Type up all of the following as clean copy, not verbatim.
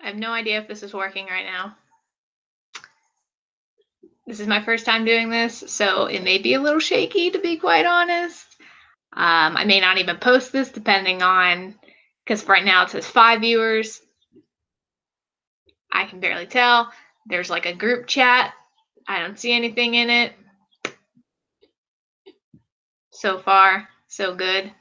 I have no idea if this is working right now. This is my first time doing this, so it may be a little shaky, to be quite honest. I may not even post this, depending on, because right now it says 5 viewers. I can barely tell. There's like a group chat. I don't see anything in it. So far, so good.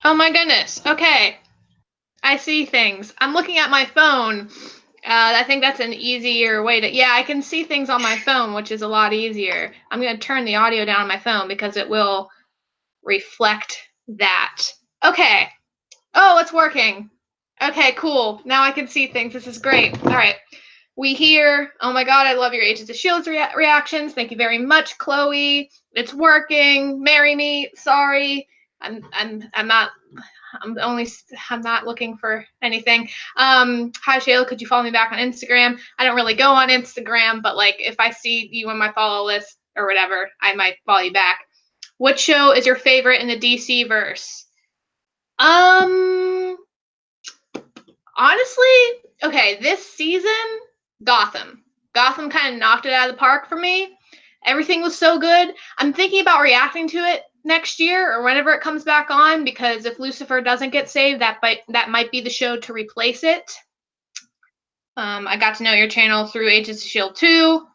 Oh my goodness. Okay. I see things. I'm looking at my phone. I think that's an easier way to. Yeah, I can see things on my phone, which is a lot easier. I'm going to turn the audio down on my phone because it will reflect that. Okay. Oh, it's working. Okay, cool. Now I can see things. This is great. All right. We hear, oh my God, I love your Agents of Shields reactions. Thank you very much, Chloe. It's working. Marry me. Sorry. I'm not. I'm not looking for anything. Hi Shayla, could you follow me back on Instagram? I don't really go on Instagram, but like if I see you on my follow list or whatever, I might follow you back. What show is your favorite in the DC verse? Honestly, okay, this season, Gotham. Gotham kind of knocked it out of the park for me. Everything was so good. I'm thinking about reacting to it next year or whenever it comes back on, because if Lucifer doesn't get saved, that might be the show to replace it. I got to know your channel through Agents of Shield 2.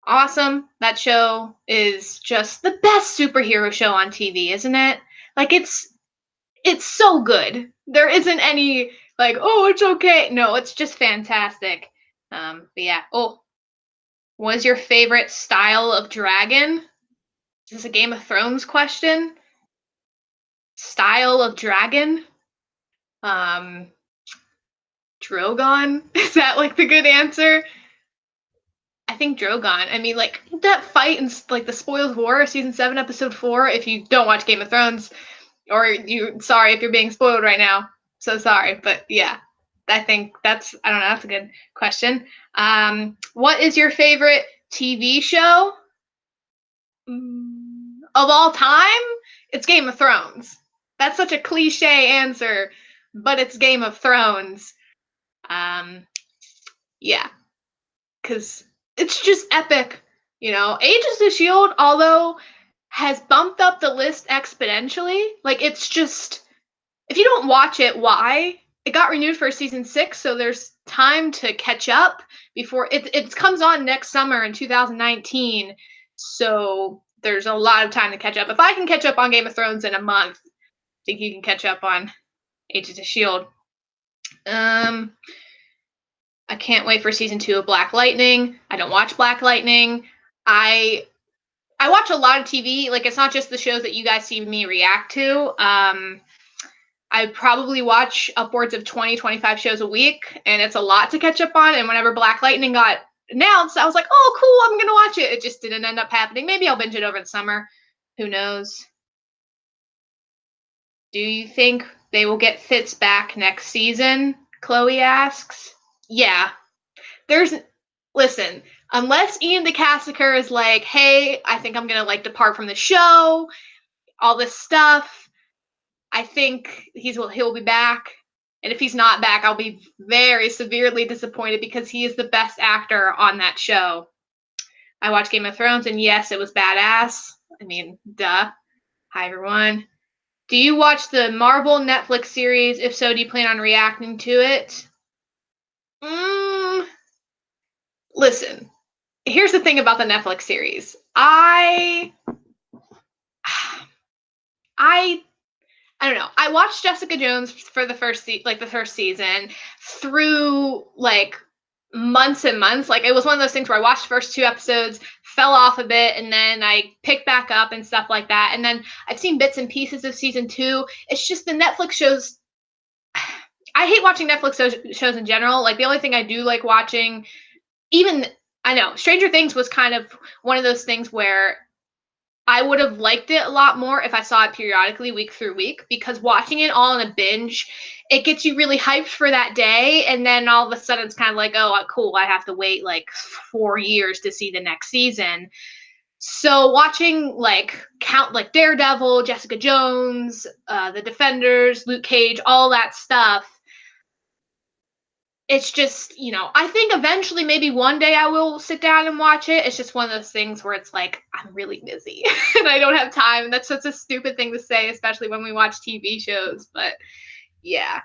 Awesome. That show is just the best superhero show on TV, isn't it? Like it's so good. There isn't any like, oh, it's okay. No, it's just fantastic. But yeah. Oh, what is your favorite style of dragon? Is this a Game of Thrones question? Style of dragon? Um, Drogon? Is that like the good answer? I think Drogon. I mean, like that fight in like the Spoils of War, season 7, episode 4. If you don't watch Game of Thrones, or sorry if you're being spoiled right now. So sorry, but yeah, I think that's, I don't know, that's a good question. What is your favorite TV show? Of all time? It's Game of Thrones. That's such a cliche answer, but it's Game of Thrones. Yeah, because it's just epic. Agents of Shield, although has bumped up the list exponentially. Like it's just, if you don't watch it, why? It got renewed for season 6, so there's time to catch up before it comes on next summer in 2019. So there's a lot of time to catch up. If I can catch up on Game of Thrones in a month, I think you can catch up on Agents of Shield. I can't wait for season 2 of Black Lightning. I don't watch Black Lightning. I watch a lot of TV. Like it's not just the shows that you guys see me react to. I probably watch upwards of 20, 25 shows a week, and it's a lot to catch up on. And whenever Black Lightning got announced, I was like, oh, cool, I'm going to watch it. It just didn't end up happening. Maybe I'll binge it over the summer. Who knows? Do you think they will get Fitz back next season? Chloe asks. Yeah. Listen, unless Ian DeCassicker is like, hey, I think I'm going to like depart from the show, all this stuff, I think he'll be back. And if he's not back, I'll be very severely disappointed because he is the best actor on that show. I watched Game of Thrones, and yes, it was badass. I mean, duh. Hi, everyone. Do you watch the Marvel Netflix series? If so, do you plan on reacting to it? Listen, here's the thing about the Netflix series. I don't know. I watched Jessica Jones for the first season through like months and months. Like it was one of those things where I watched the first 2 episodes, fell off a bit, and then I picked back up and stuff like that. And then I've seen bits and pieces of season 2. It's just the Netflix shows. I hate watching Netflix shows in general. Like the only thing I do like watching, even I know Stranger Things was kind of one of those things where I would have liked it a lot more if I saw it periodically, week through week, because watching it all in a binge, it gets you really hyped for that day, and then all of a sudden it's kind of like, oh, cool, I have to wait like 4 years to see the next season. So watching like Daredevil, Jessica Jones, The Defenders, Luke Cage, all that stuff, it's just, I think eventually maybe one day I will sit down and watch it. It's just one of those things where it's like I'm really busy and I don't have time. And that's such a stupid thing to say, especially when we watch TV shows. But yeah.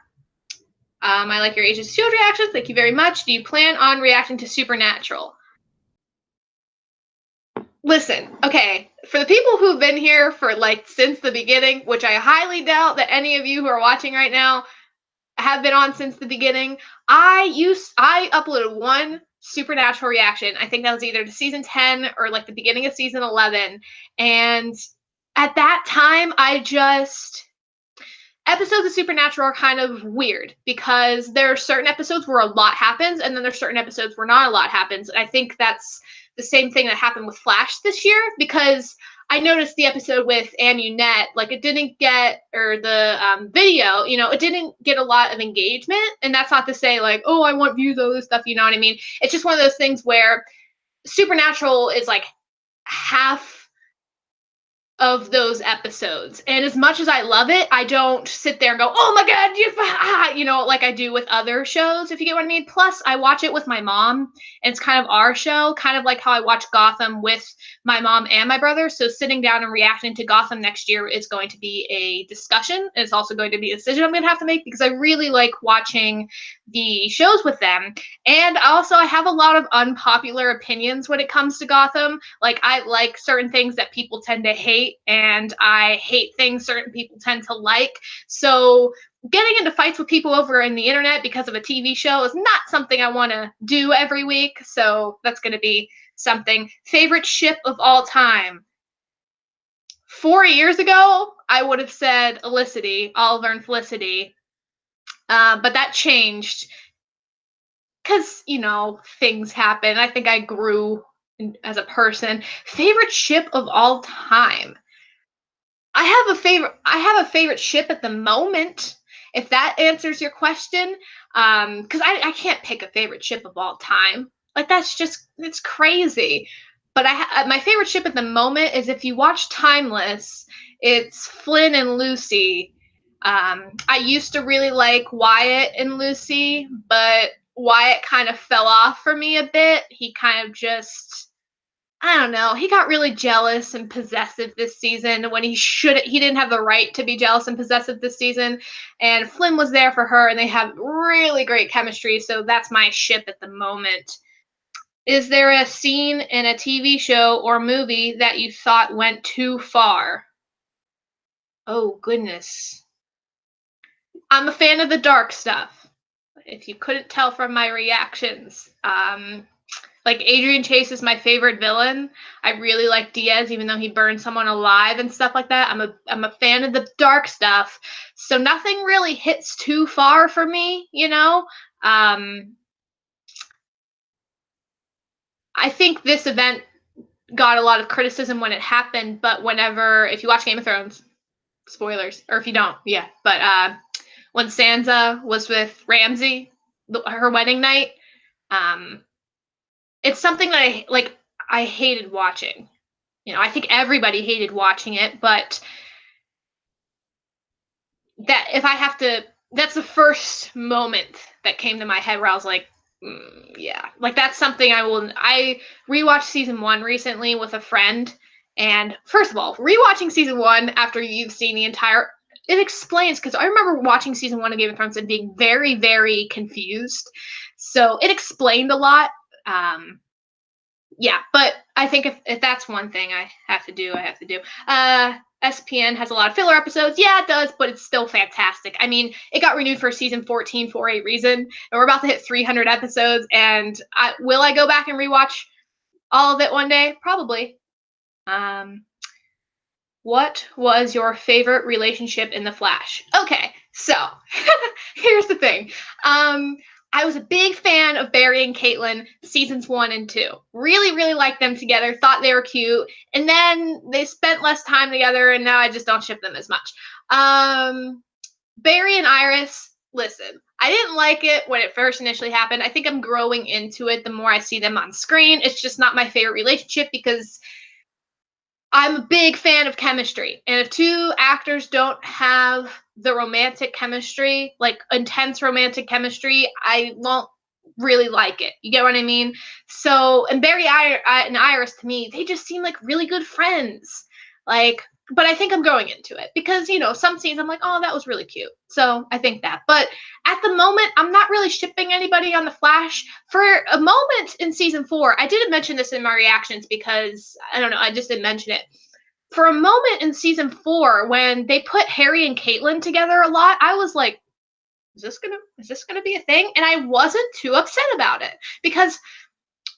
I like your Agents of Shield reactions. Thank you very much. Do you plan on reacting to Supernatural? Listen, okay, for the people who've been here for like since the beginning, which I highly doubt that any of you who are watching right now have been on since the beginning. I uploaded one Supernatural reaction. I think that was either to season 10 or like the beginning of season 11. And at that time, episodes of Supernatural are kind of weird because there are certain episodes where a lot happens, and then there's certain episodes where not a lot happens. And I think that's the same thing that happened with Flash this year, because I noticed the episode with Amunet, like it didn't get, or the video, it didn't get a lot of engagement. And that's not to say like, oh, I want views, all this stuff, you know what I mean? It's just one of those things where Supernatural is like half of those episodes. And as much as I love it, I don't sit there and go, "Oh my god, like I do with other shows," if you get what I mean. Plus, I watch it with my mom, and it's kind of our show, kind of like how I watch Gotham with my mom and my brother. So sitting down and reacting to Gotham next year is going to be a discussion. It's also going to be a decision I'm going to have to make because I really like watching the shows with them. And also, I have a lot of unpopular opinions when it comes to Gotham. Like, I like certain things that people tend to hate, and I hate things certain people tend to like. So, getting into fights with people over in the internet because of a TV show is not something I want to do every week. So, that's going to be something. Favorite ship of all time? 4 years ago, I would have said Elicity, Oliver and Felicity. But that changed because things happen. I think I grew as a person. Favorite ship of all time? I have a favorite ship at the moment, if that answers your question. Because I can't pick a favorite ship of all time. Like it's crazy. But my favorite ship at the moment is, if you watch Timeless, it's Flynn and Lucy. I used to really like Wyatt and Lucy, but Wyatt kind of fell off for me a bit. He kind of just, I don't know, he got really jealous and possessive this season when he didn't have the right to be jealous and possessive this season. And Flynn was there for her, and they have really great chemistry, so that's my ship at the moment. Is there a scene in a TV show or movie that you thought went too far? Oh, goodness. I'm a fan of the dark stuff, if you couldn't tell from my reactions. Like Adrian Chase is my favorite villain. I really like Diaz, even though he burned someone alive and stuff like that. I'm a fan of the dark stuff, so nothing really hits too far for me. I think this event got a lot of criticism when it happened, but if you watch Game of Thrones, spoilers, or if you don't, yeah, but when Sansa was with Ramsay, her wedding night, um, it's something that I hated watching. I think everybody hated watching it, but that's the first moment that came to my head where I was like, yeah, like that's something I rewatched season 1 recently with a friend. And first of all, rewatching season 1 after you've seen it explains, because I remember watching season 1 of Game of Thrones and being very, very confused. So it explained a lot. Yeah, but I think if that's one thing I have to do, I have to do. SPN has a lot of filler episodes. Yeah, it does, but it's still fantastic. I mean, it got renewed for season 14 for a reason, and we're about to hit 300 episodes. And will I go back and rewatch all of it one day? Probably. What was your favorite relationship in The Flash? Okay, so here's the thing. I was a big fan of Barry and Caitlin seasons 1 and 2. Really, really liked them together. Thought they were cute, and then they spent less time together, and now I just don't ship them as much. Barry and Iris, listen, I didn't like it when it first initially happened. I think I'm growing into it the more I see them on screen. It's just not my favorite relationship because I'm a big fan of chemistry. And if two actors don't have the romantic chemistry, like intense romantic chemistry, I won't really like it. You get what I mean? So, and and Iris, to me, they just seem like really good friends. Like, but I think I'm growing into it because, some scenes I'm like, oh, that was really cute. So I think that. But at the moment, I'm not really shipping anybody on The Flash. For a moment in season 4, I didn't mention this in my reactions because I don't know, I just didn't mention it. For a moment in season 4, when they put Harry and Caitlin together a lot, I was like, is this gonna be a thing? And I wasn't too upset about it because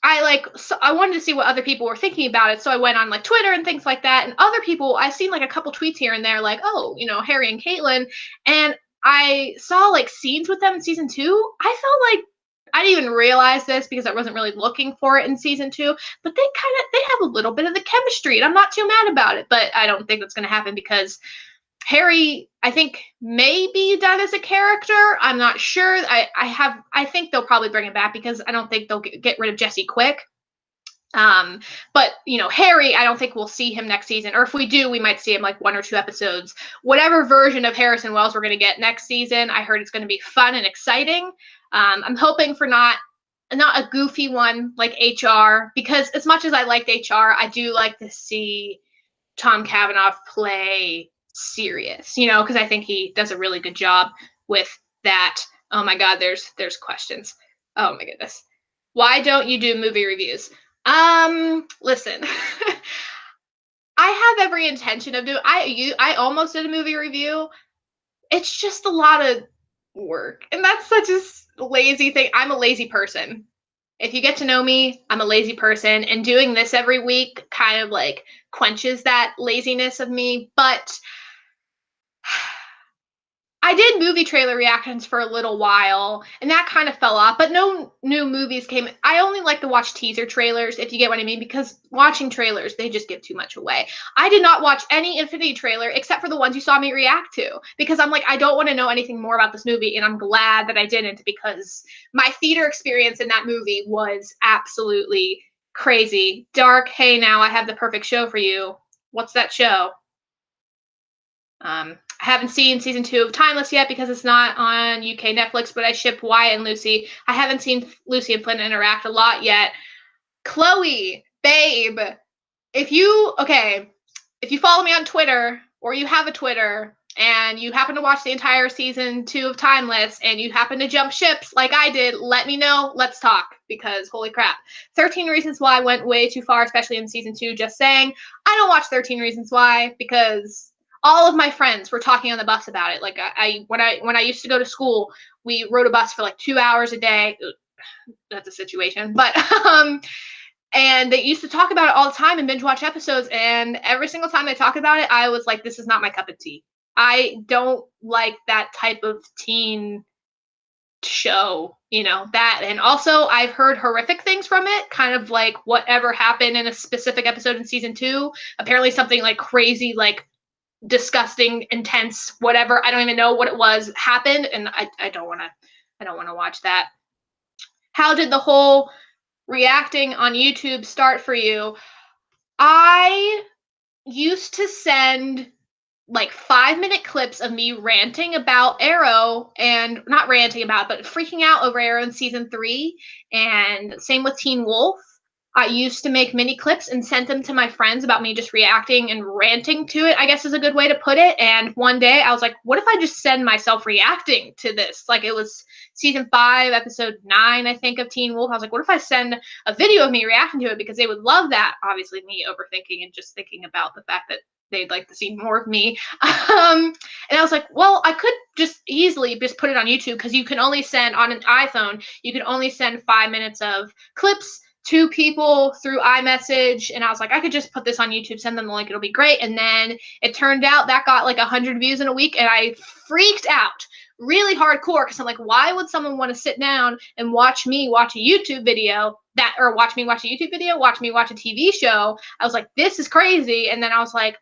I wanted to see what other people were thinking about it. So I went on like Twitter and things like that. And other people, I've seen like a couple tweets here and there, like, oh, Harry and Caitlin. And I saw like scenes with them in season 2. I felt like I didn't even realize this because I wasn't really looking for it in season 2, but they have a little bit of the chemistry, and I'm not too mad about it. But I don't think that's going to happen because Harry, I think, may be done as a character. I'm not sure. I think they'll probably bring him back because I don't think they'll get rid of Jesse quick. But Harry, I don't think we'll see him next season, or if we do, we might see him like 1 or 2 episodes. Whatever version of Harrison Wells we're going to get next season, I heard it's going to be fun and exciting. I'm hoping for not a goofy one like HR, because as much as I liked HR, I do like to see Tom Cavanaugh play serious, because I think he does a really good job with that. Oh my God, there's questions. Oh my goodness. Why don't you do movie reviews? Listen, I have every intention of doing. I almost did a movie review. It's just a lot of work, and that's such a lazy thing. I'm a lazy person. If you get to know me, I'm a lazy person, and doing this every week kind of like quenches that laziness of me. But I did movie trailer reactions for a little while, and that kind of fell off, but no new movies came. I only like to watch teaser trailers, if you get what I mean, because watching trailers, they just give too much away. I did not watch any Infinity trailer except for the ones you saw me react to, because I'm like, I don't want to know anything more about this movie, and I'm glad that I didn't, because my theater experience in that movie was absolutely crazy. Dark, hey, now I have the perfect show for you. What's that show? I haven't seen season 2 of Timeless yet because it's not on UK Netflix, but I ship Wyatt and Lucy. I haven't seen Lucy and Flynn interact a lot yet. Chloe, babe, if you follow me on Twitter, or you have a Twitter, and you happen to watch the entire season 2 of Timeless, and you happen to jump ships like I did, let me know. Let's talk, because holy crap. 13 Reasons Why went way too far, especially in season 2, just saying. I don't watch 13 Reasons Why because all of my friends were talking on the bus about it. Like when I used to go to school, we rode a bus for like 2 hours a day. That's a situation, but and they used to talk about it all the time and binge watch episodes. And every single time they talk about it, I was like, this is not my cup of tea. I don't like that type of teen show, that. And also, I've heard horrific things from it, kind of like whatever happened in a specific episode in season 2. Apparently, something like crazy, like disgusting, intense, whatever. I don't even know what it was happened, and I don't want to watch that. How did the whole reacting on YouTube start for you? I used to send like 5-minute clips of me ranting about Arrow, and not ranting about, but freaking out over Arrow in season 3, and same with Teen Wolf. I used to make mini clips and sent them to my friends about me just reacting and ranting to it, I guess is a good way to put it. And one day I was like, what if I just send myself reacting to this? Like, it was season 5, episode 9, I think, of Teen Wolf. I was like, what if I send a video of me reacting to it? Because they would love that. Obviously, me overthinking and just thinking about the fact that they'd like to see more of me. And I was like, well, I could just easily just put it on YouTube, because you can only send on an iPhone, you can only send 5 minutes of clips to people through iMessage. And I was like, I could just put this on YouTube, send them the link, it'll be great. And then it turned out that got like 100 views in a week, and I freaked out really hardcore because I'm like, why would someone want to sit down and watch me watch a YouTube video that, or watch me watch a YouTube video, watch me watch a TV show? I was like, this is crazy. And then I was like,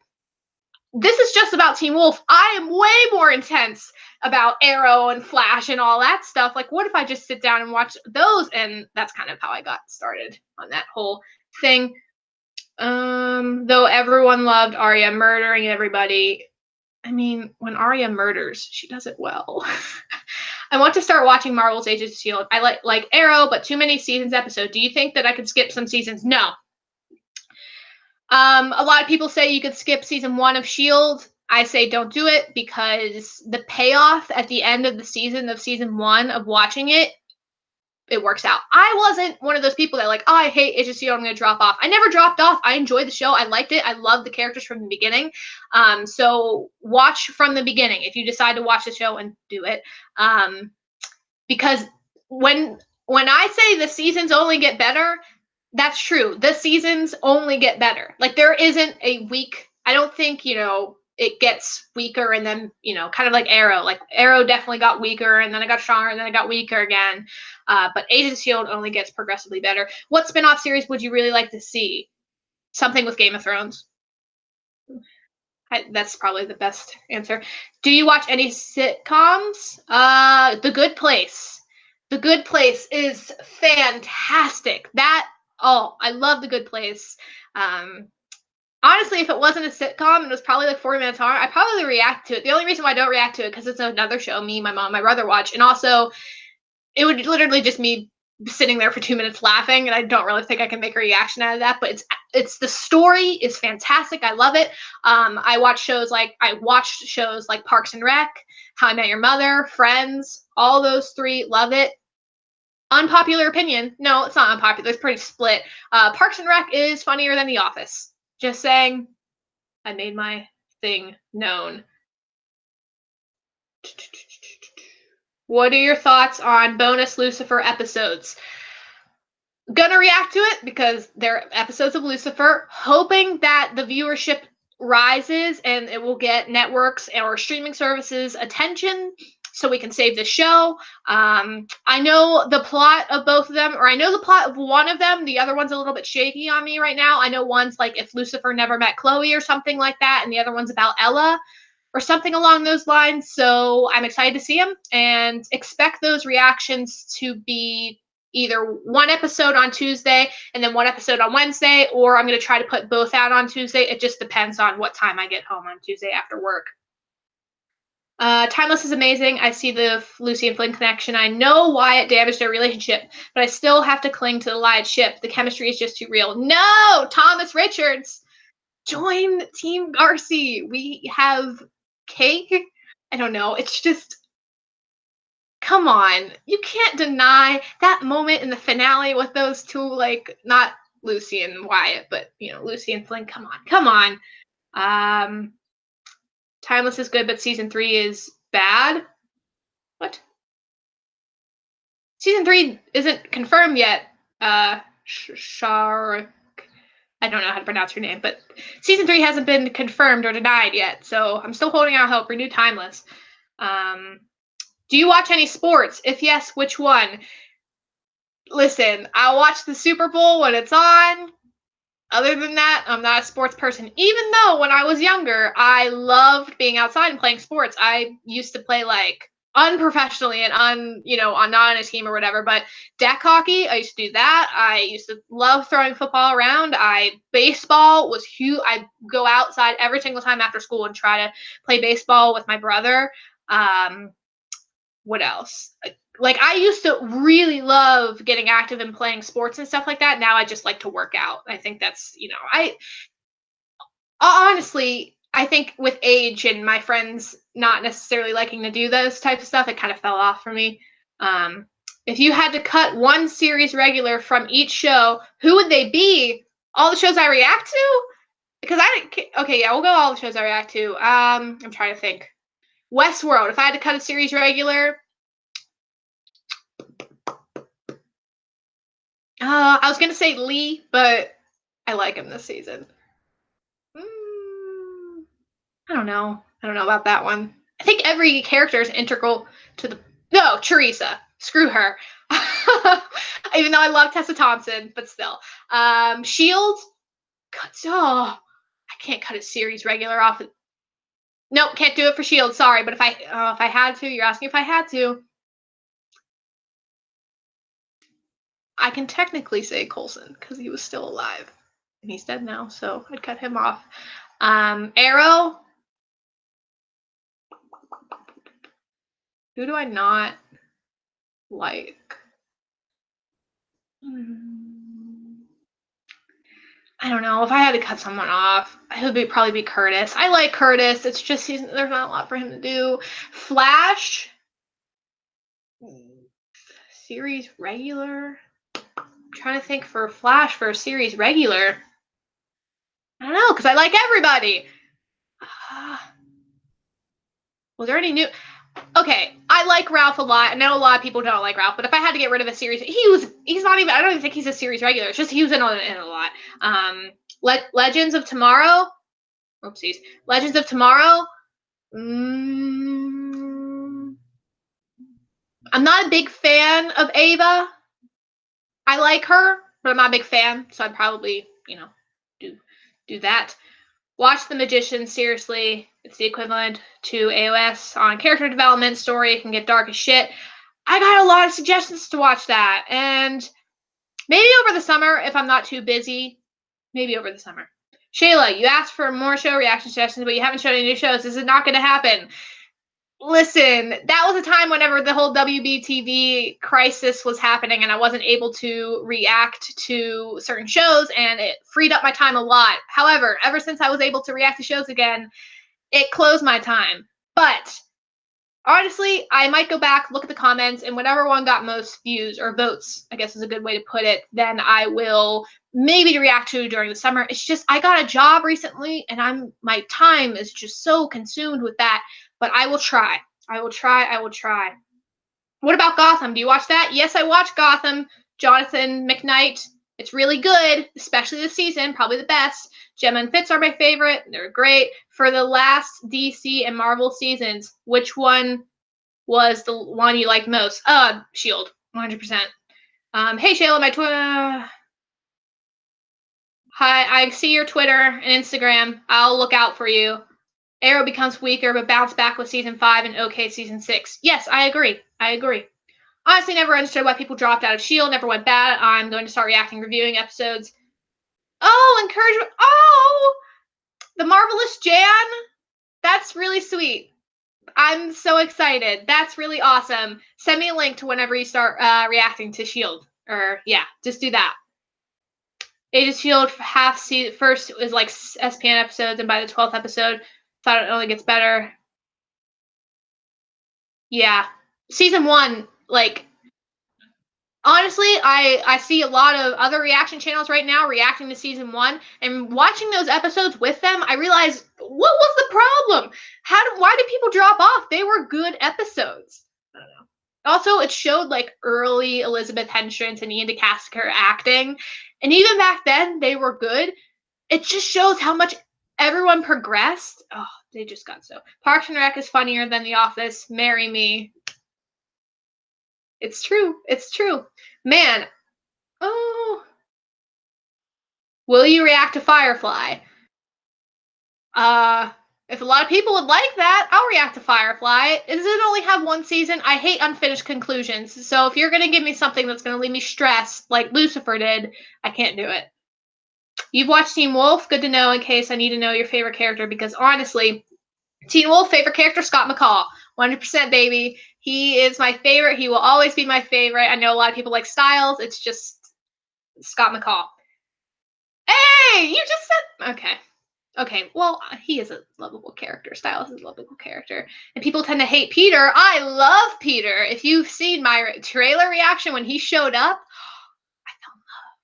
this is just about Teen Wolf. I am way more intense about Arrow and Flash and all that stuff. Like, what if I just sit down and watch those? And that's kind of how I got started on that whole thing. Though everyone loved Arya murdering everybody. I mean, when Arya murders, she does it well. I want to start watching Marvel's Agents of S.H.I.E.L.D. I like Arrow, but too many seasons episode. Do you think that I could skip some seasons? No. A lot of people say you could skip season 1 of S.H.I.E.L.D. I say don't do it because the payoff at the end of the season of season 1 of watching it, it works out. I wasn't one of those people that like, oh, I hate Agents of S.H.I.E.L.D. I'm going to drop off. I never dropped off. I enjoyed the show. I liked it. I loved the characters from the beginning. So watch from the beginning if you decide to watch the show, and do it. Because when I say the seasons only get better, that's true. The seasons only get better. Like, there isn't a week. I don't think, it gets weaker and then, kind of like Arrow. Like, Arrow definitely got weaker and then it got stronger and then it got weaker again. But Agents of S.H.I.E.L.D. only gets progressively better. What spin-off series would you really like to see? Something with Game of Thrones. That's probably the best answer. Do you watch any sitcoms? The Good Place. The Good Place is fantastic. I love The Good Place. Honestly, if it wasn't a sitcom and it was probably like 40 minutes long, I'd probably react to it. The only reason why I don't react to it because it's another show me, my mom, my brother watch, and also it would literally just me sitting there for 2 minutes laughing, and I don't really think I can make a reaction out of that. But it's the story is fantastic. I love it. I watched shows like Parks and Rec, How I Met Your Mother, Friends, all those 3. Love it. Unpopular opinion. No, it's not unpopular. It's pretty split. Parks and Rec is funnier than The Office. Just saying. I made my thing known. What are your thoughts on bonus Lucifer episodes? Gonna react to it because they're episodes of Lucifer, hoping that the viewership rises and it will get networks or streaming services attention so we can save the show. I know the plot of both of them, or I know the plot of one of them. The other one's a little bit shaky on me right now. I know one's like if Lucifer never met Chloe or something like that, and the other one's about Ella or something along those lines. So I'm excited to see them and expect those reactions to be either one episode on Tuesday and then one episode on Wednesday, or I'm going to try to put both out on Tuesday. It just depends on what time I get home on Tuesday after work. Timeless is amazing. I see the Lucy and Flynn connection. I know why it damaged their relationship, but I still have to cling to the lied ship. The chemistry is just too real. No, Thomas Richards, join Team Garci. We have cake. I don't know. It's just, come on. You can't deny that moment in the finale with those two, like, not Lucy and Wyatt, but, Lucy and Flynn. Come on. Come on. Timeless is good, but season 3 is bad. What? Season 3 isn't confirmed yet. Shar. I don't know how to pronounce her name, but season 3 hasn't been confirmed or denied yet, so I'm still holding out hope for new Timeless. Do you watch any sports? If yes, which one? Listen, I'll watch the Super Bowl when it's on. Other than that, I'm not a sports person. Even though when I was younger, I loved being outside and playing sports. I used to play like unprofessionally and not on a team or whatever, but deck hockey, I used to do that. I used to love throwing football around. Baseball was huge. I'd go outside every single time after school and try to play baseball with my brother. What else? Like, I used to really love getting active and playing sports and stuff like that. Now I just like to work out. I think that's, honestly, I think with age and my friends not necessarily liking to do those types of stuff, it kind of fell off for me. If you had to cut one series regular from each show, who would they be? All the shows I react to? Because okay, yeah, we'll go all the shows I react to. I'm trying to think. Westworld, if I had to cut a series regular, I was going to say Lee, but I like him this season. I don't know. I don't know about that one. I think every character is integral to the. No, Teresa. Screw her. Even though I love Tessa Thompson, but still. Shield. Oh, I can't cut a series regular off. Nope, can't do it for Shield. Sorry, but if I had to, you're asking if I had to. I can technically say Coulson because he was still alive, and he's dead now, so I'd cut him off. Arrow. Who do I not like? I don't know. If I had to cut someone off, it would probably be Curtis. I like Curtis. It's just there's not a lot for him to do. Flash. Series regular. I'm trying to think for Flash for a series regular. I don't know, because I like everybody. Was there any new? Okay, I like Ralph a lot. I know a lot of people don't like Ralph, but if I had to get rid of a series, he's not even. I don't even think he's a series regular. It's just he was in a lot. Legends of Tomorrow. Oopsies. Legends of Tomorrow. I'm not a big fan of Ava. I like her, but I'm not a big fan, so I'd probably, do that. Watch The Magician, seriously. It's the equivalent to AOS on character development. Story, it can get dark as shit. I got a lot of suggestions to watch that, and maybe over the summer, if I'm not too busy, maybe over the summer. Shayla, you asked for more show reaction suggestions, but you haven't shown any new shows. This is not going to happen. Listen, that was a time whenever the whole WBTV crisis was happening and I wasn't able to react to certain shows, and it freed up my time a lot. However, ever since I was able to react to shows again, it closed my time. But honestly, I might go back, look at the comments, and whatever one got most views or votes, I guess is a good way to put it, then I will maybe react to during the summer. It's just I got a job recently and my time is just so consumed with that. But I will try. I will try. What about Gotham? Do you watch that? Yes, I watch Gotham. Jonathan McKnight. It's really good, especially this season. Probably the best. Gemma and Fitz are my favorite. They're great. For the last DC and Marvel seasons, which one was the one you liked most? Shield. 100%. Hey, Shayla, my Twitter. Hi, I see your Twitter and Instagram. I'll look out for you. Arrow becomes weaker, but bounced back with season 5 and okay season 6. Yes, I agree. Honestly, never understood why people dropped out of S.H.I.E.L.D. Never went bad. I'm going to start reviewing episodes. Oh, encouragement. Oh, the Marvelous Jan. That's really sweet. I'm so excited. That's really awesome. Send me a link to whenever you start reacting to S.H.I.E.L.D. Or, yeah, just do that. Age of S.H.I.E.L.D. first is like SPN episodes, and by the 12th episode, thought it only gets better. Yeah. Season 1, like, honestly, I see a lot of other reaction channels right now reacting to season 1, and watching those episodes with them, I realized, what was the problem? Why did people drop off? They were good episodes. I don't know. Also, it showed like early Elizabeth Henstridge and Ian DeCaster acting, and even back then they were good. It just shows how much everyone progressed. Oh, they just got so. Parks and Rec is funnier than The Office. Marry me. It's true. Man. Oh. Will you react to Firefly? If a lot of people would like that, I'll react to Firefly. Does it only have one season? I hate unfinished conclusions. So if you're gonna give me something that's gonna leave me stressed, like Lucifer did, I can't do it. You've watched Teen Wolf? Good to know in case I need to know your favorite character, because honestly, Teen Wolf, favorite character, Scott McCall. 100%, baby. He is my favorite. He will always be my favorite. I know a lot of people like Styles. It's just Scott McCall. Hey, you just said... Okay, well, he is a lovable character. Styles is a lovable character. And people tend to hate Peter. I love Peter. If you've seen my trailer reaction when he showed up, I fell in love.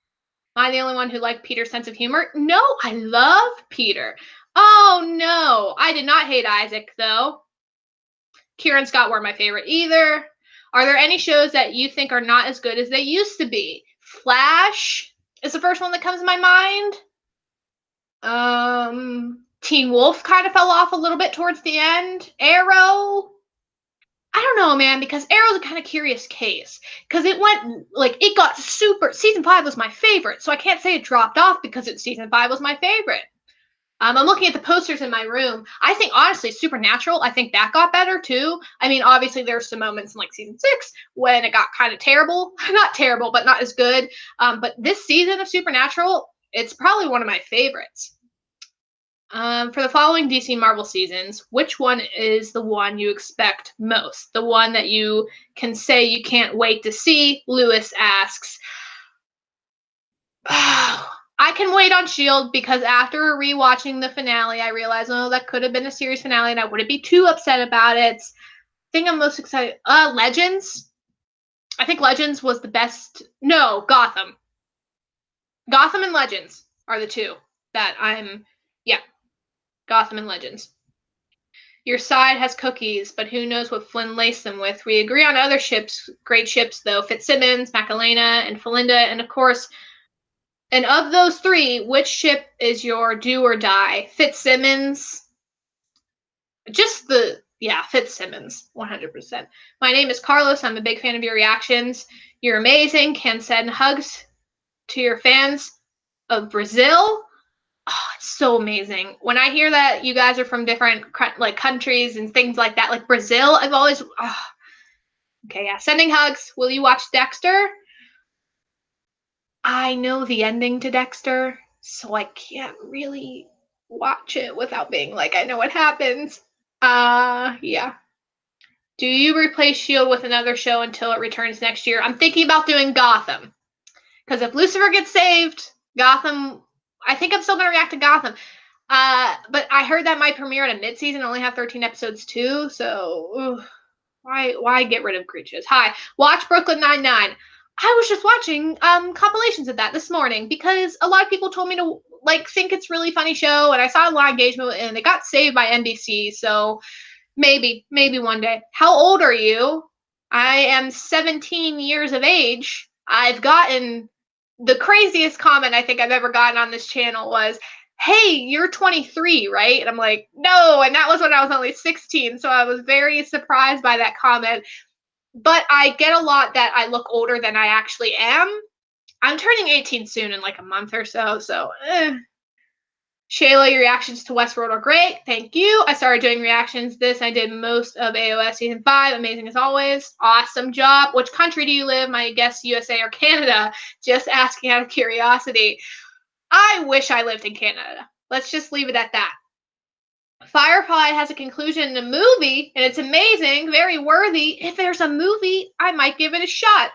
Am I the only one who liked Peter's sense of humor? No, I love Peter. Oh, no. I did not hate Isaac, though. Kira and Scott weren't my favorite either. Are there any shows that you think are not as good as they used to be? Flash is the first one that comes to my mind. Teen Wolf kind of fell off a little bit towards the end. Arrow, I don't know, man, because Arrow's a kind of curious case. Because it got super. Season 5 was my favorite, so I can't say it dropped off because season 5 was my favorite. I'm looking at the posters in my room. I think, honestly, Supernatural, I think that got better too. I mean, obviously, there's some moments in like season 6 when it got kind of terrible. Not terrible, but not as good. But this season of Supernatural, it's probably one of my favorites. For the following DC Marvel seasons, which one is the one you expect most? The one that you can say you can't wait to see? Lewis asks. I can wait on S.H.I.E.L.D. because after rewatching the finale, I realized, oh, that could have been a series finale and I wouldn't be too upset about it. I think I'm most excited. Legends. I think Legends was the best. No, Gotham. Gotham and Legends are the two that yeah, Gotham and Legends. Your side has cookies, but who knows what Flynn laced them with. We agree on other ships, great ships though. Fitzsimmons, Macalena, and Felinda, and of course, and of those three, which ship is your do or die? Fitzsimmons. Fitzsimmons, 100%. My name is Carlos. I'm a big fan of your reactions. You're amazing. Can send hugs to your fans of Brazil. Oh, it's so amazing. When I hear that you guys are from different like countries and things like that, like Brazil, I've always okay, yeah. Sending hugs. Will you watch Dexter? I know the ending to Dexter, so I can't really watch it without being like I know what happens. Yeah. Do you replace S.H.I.E.L.D. with another show until it returns next year? I'm thinking about doing Gotham. Because if Lucifer gets saved, Gotham, I think I'm still going to react to Gotham. But I heard that might premiere at a mid-season, only have 13 episodes too, so why get rid of creatures? Hi, watch Brooklyn Nine-Nine. I was just watching compilations of that this morning because a lot of people told me to like think it's a really funny show, and I saw a lot of engagement, and it got saved by NBC, so maybe one day. How old are you? I am 17 years of age. I've gotten the craziest comment I think I've ever gotten on this channel was, hey, you're 23, right? And I'm like, no. And that was when I was only 16. So I was very surprised by that comment. But I get a lot that I look older than I actually am. I'm turning 18 soon in like a month or so. So, Shayla, your reactions to Westworld are great. Thank you. I started doing reactions I did most of AOS Season 5. Amazing as always. Awesome job. Which country do you live? My guess USA or Canada. Just asking out of curiosity. I wish I lived in Canada. Let's just leave it at that. Firefly has a conclusion in a movie, and it's amazing, very worthy. If there's a movie, I might give it a shot.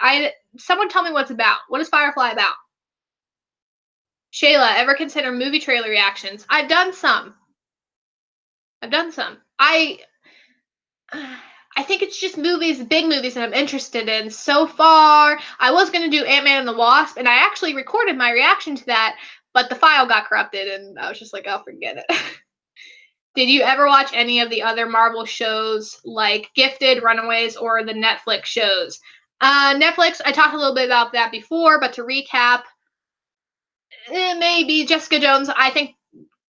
Someone tell me what it's about. What is Firefly about? Shayla, ever consider movie trailer reactions? I've done some. I think it's just movies, big movies that I'm interested in. So far, I was going to do Ant-Man and the Wasp, and I actually recorded my reaction to that, but the file got corrupted, and I was just like, oh, forget it. Did you ever watch any of the other Marvel shows like Gifted, Runaways, or the Netflix shows? Netflix, I talked a little bit about that before, but to recap, maybe Jessica Jones. I think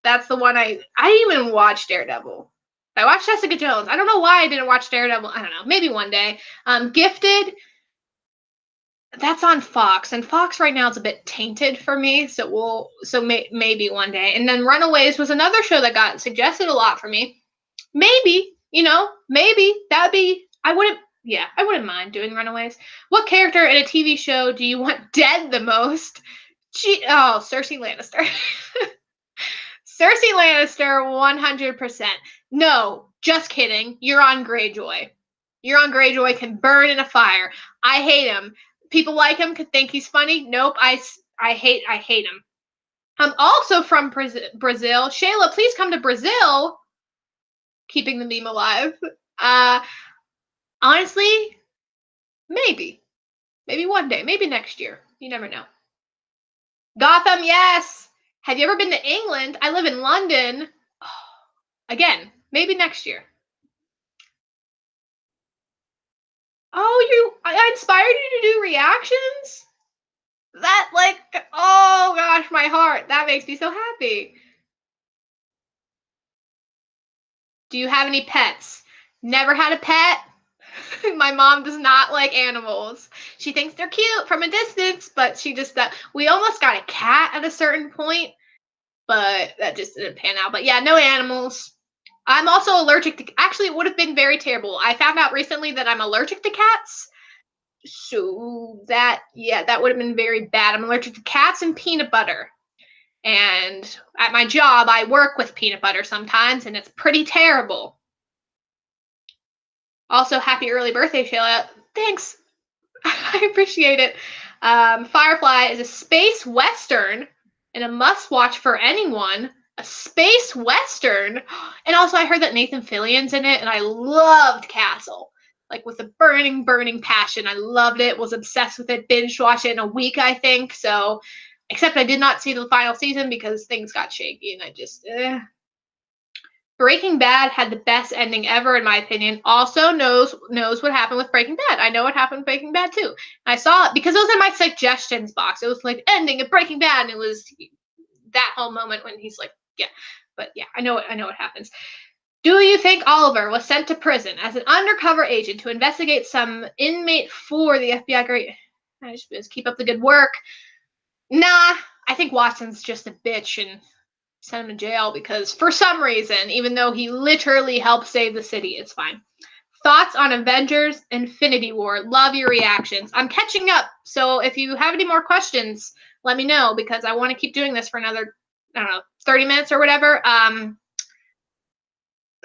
that's the one I didn't even watch Daredevil. I watched Jessica Jones. I don't know why I didn't watch Daredevil. I don't know. Maybe one day. Gifted, that's on Fox, and Fox right now is a bit tainted for me. Maybe one day. And then Runaways was another show that got suggested a lot for me. Maybe maybe that'd be. I wouldn't mind doing Runaways. What character in a TV show do you want dead the most? Cersei Lannister. Cersei Lannister, 100%. No, just kidding. Euron Greyjoy. Euron Greyjoy can burn in a fire. I hate him. People like him, could think he's funny. Nope, I hate him. I'm also from Brazil. Shayla, please come to Brazil. Keeping the meme alive. Honestly, maybe one day, maybe next year. You never know. Gotham, yes. Have you ever been to England? I live in London. Again, maybe next year. Oh, I inspired you to do reactions? Oh gosh, my heart. That makes me so happy. Do you have any pets? Never had a pet. My mom does not like animals. She thinks they're cute from a distance, but she just we almost got a cat at a certain point, but that just didn't pan out. But yeah, no animals. I'm also allergic to, actually, it would have been very terrible. I found out recently that I'm allergic to cats. So that, yeah, that would have been very bad. I'm allergic to cats and peanut butter. And at my job, I work with peanut butter sometimes, and it's pretty terrible. Also, happy early birthday, Shayla. Thanks. I appreciate it. Firefly is a space western and a must watch for anyone. A space western. And also, I heard that Nathan Fillion's in it, and I loved Castle. Like, with a burning, burning passion. I loved it, was obsessed with it, binge watched it in a week, I think. So, except I did not see the final season because things got shaky, and I just, Breaking Bad had the best ending ever, in my opinion. Also knows what happened with Breaking Bad. I know what happened with Breaking Bad too. I saw it because it was in my suggestions box. It was like ending of Breaking Bad, and it was that whole moment when he's like, yeah. But yeah, I know what happens. Do you think Oliver was sent to prison as an undercover agent to investigate some inmate for the FBI? Great. I just keep up the good work. Nah, I think Watson's just a bitch and send him to jail because for some reason, even though he literally helped save the city, it's fine. Thoughts on Avengers Infinity War? Love your reactions. I'm catching up, so if you have any more questions, let me know because I want to keep doing this for another, I don't know, 30 minutes or whatever.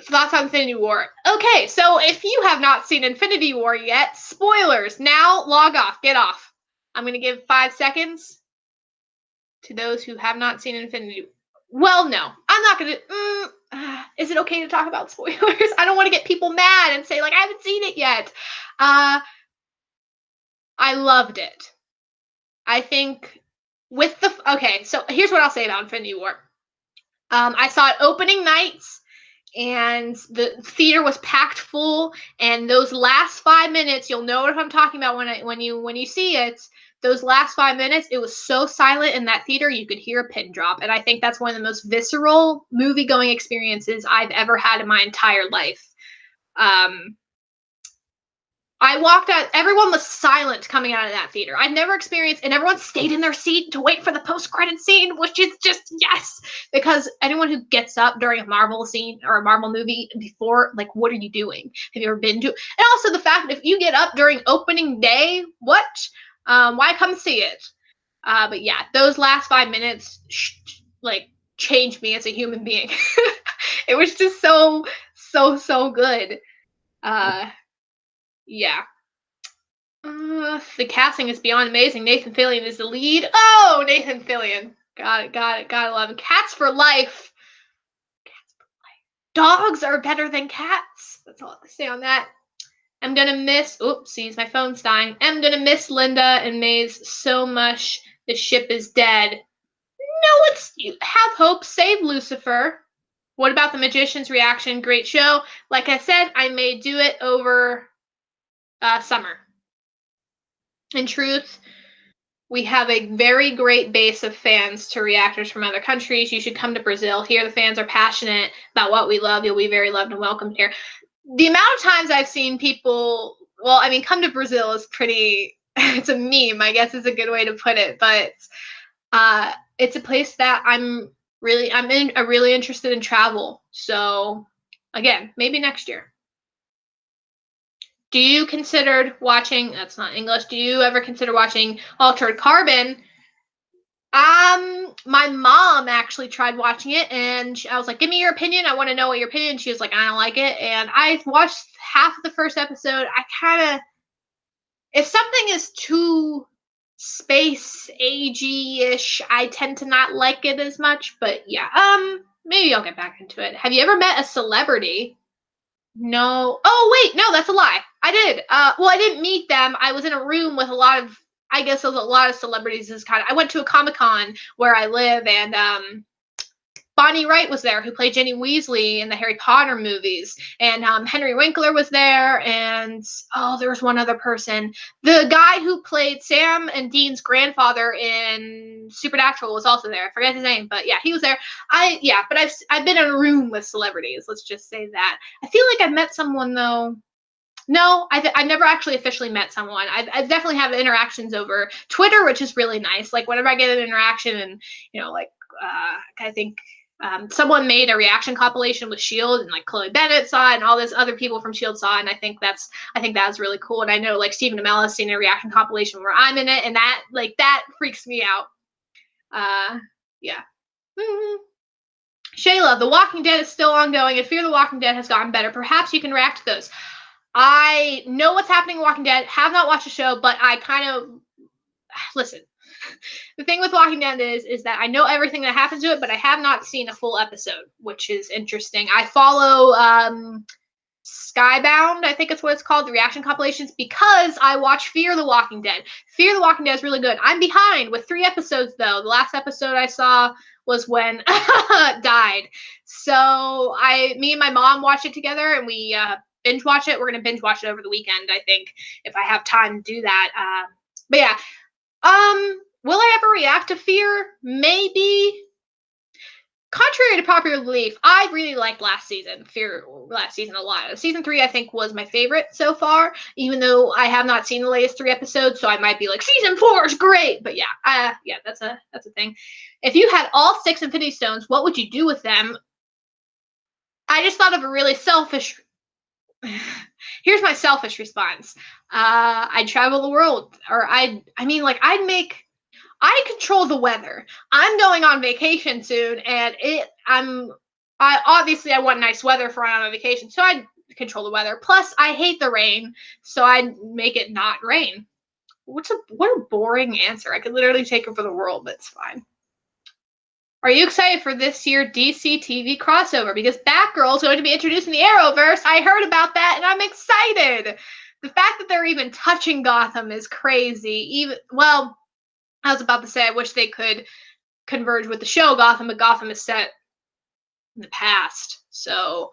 Thoughts on Infinity War. Okay, so if you have not seen Infinity War yet, spoilers. Now log off. Get off. I'm going to give 5 seconds to those who have not seen Infinity War. Well, no, I'm not going to. Is it okay to talk about spoilers? I don't want to get people mad and say, like, I haven't seen it yet. I loved it. I think with the. Okay, so here's what I'll say about Infinity War. I saw it opening nights, and the theater was packed full. And those last 5 minutes, you'll know what I'm talking about when you see it. Those last 5 minutes, it was so silent in that theater, you could hear a pin drop. And I think that's one of the most visceral movie-going experiences I've ever had in my entire life. I walked out, everyone was silent coming out of that theater. I'd never experienced, and everyone stayed in their seat to wait for the post-credit scene, which is just, yes! Because anyone who gets up during a Marvel scene or a Marvel movie before, like, what are you doing? Have you ever been to? And also the fact that if you get up during opening day, what? Why come see it? But yeah, those last 5 minutes, like, changed me as a human being. It was just so good. Yeah. The casting is beyond amazing. Nathan Fillion is the lead. Oh, Nathan Fillion. Got it. Gotta love him. Cats for life. Dogs are better than cats. That's all I have to say on that. I'm gonna miss. Oopsies, my phone's dying. I'm gonna miss Linda and Maze so much. The ship is dead. No, have hope. Save Lucifer. What about the magician's reaction? Great show. Like I said, I may do it over summer. In truth, we have a very great base of fans to reactors from other countries. You should come to Brazil. Here, the fans are passionate about what we love. You'll be very loved and welcomed here. The amount of times I've seen people, well, I mean, come to Brazil is pretty, it's a meme, I guess is a good way to put it. But it's a place that I'm really interested in travel. So, again, maybe next year. Do you considered watching, that's not English, do you ever consider watching Altered Carbon? My mom actually tried watching it, and I was like, give me your opinion. I want to know what your opinion. She was like, I don't like it. And I watched half of the first episode. If something is too space agey-ish, I tend to not like it as much. But yeah, maybe I'll get back into it. Have you ever met a celebrity? No. Oh, wait, no, that's a lie. I did. Well, I didn't meet them. I was in a room with a lot of, I guess, a lot of celebrities. I went to a Comic-Con where I live, and Bonnie Wright was there, who played Ginny Weasley in the Harry Potter movies, and Henry Winkler was there, and there was one other person. The guy who played Sam and Dean's grandfather in Supernatural was also there. I forget his name, but yeah, he was there. But I've been in a room with celebrities. Let's just say that. I feel like I've met someone though. No, I've never actually officially met someone. I've definitely had interactions over Twitter, which is really nice. Like whenever I get an interaction, and I think someone made a reaction compilation with Shield, and like Chloe Bennett saw it, and all these other people from Shield saw it, and I think that's really cool. And I know like Stephen Amell has seen a reaction compilation where I'm in it, and that freaks me out. Yeah. Mm-hmm. Shayla, The Walking Dead is still ongoing, and Fear the Walking Dead has gotten better. Perhaps you can react to those. I know what's happening in Walking Dead. Have not watched the show, but I kind of listen. The thing with Walking Dead is that I know everything that happens to it, but I have not seen a full episode, which is interesting. I follow Skybound, I think it's what it's called, the reaction compilations, because I watch Fear the Walking Dead. Fear the Walking Dead is really good. I'm behind with 3 episodes though. The last episode I saw was when died. So me and my mom watched it together, and we binge watch it. We're gonna binge watch it over the weekend, I think, if I have time to do that. But yeah, will I ever react to Fear? Maybe. Contrary to popular belief, I really liked Fear last season a lot. Season 3, I think, was my favorite so far, even though I have not seen the latest 3 episodes, so I might be like, season 4 is great. But yeah, that's a thing. If you had all 6 Infinity Stones, what would you do with them? I just thought of a really selfish. Here's my selfish response. I'd travel the world, or I control the weather. I'm going on vacation soon, and I want nice weather for on vacation, so I'd control the weather. Plus, I hate the rain, so I'd make it not rain. What a boring answer. I could literally take it for the world, but it's fine. Are you excited for this year DC TV crossover? Because Batgirl is going to be introduced in the Arrowverse. I heard about that, and I'm excited. The fact that they're even touching Gotham is crazy. I was about to say I wish they could converge with the show Gotham, but Gotham is set in the past. So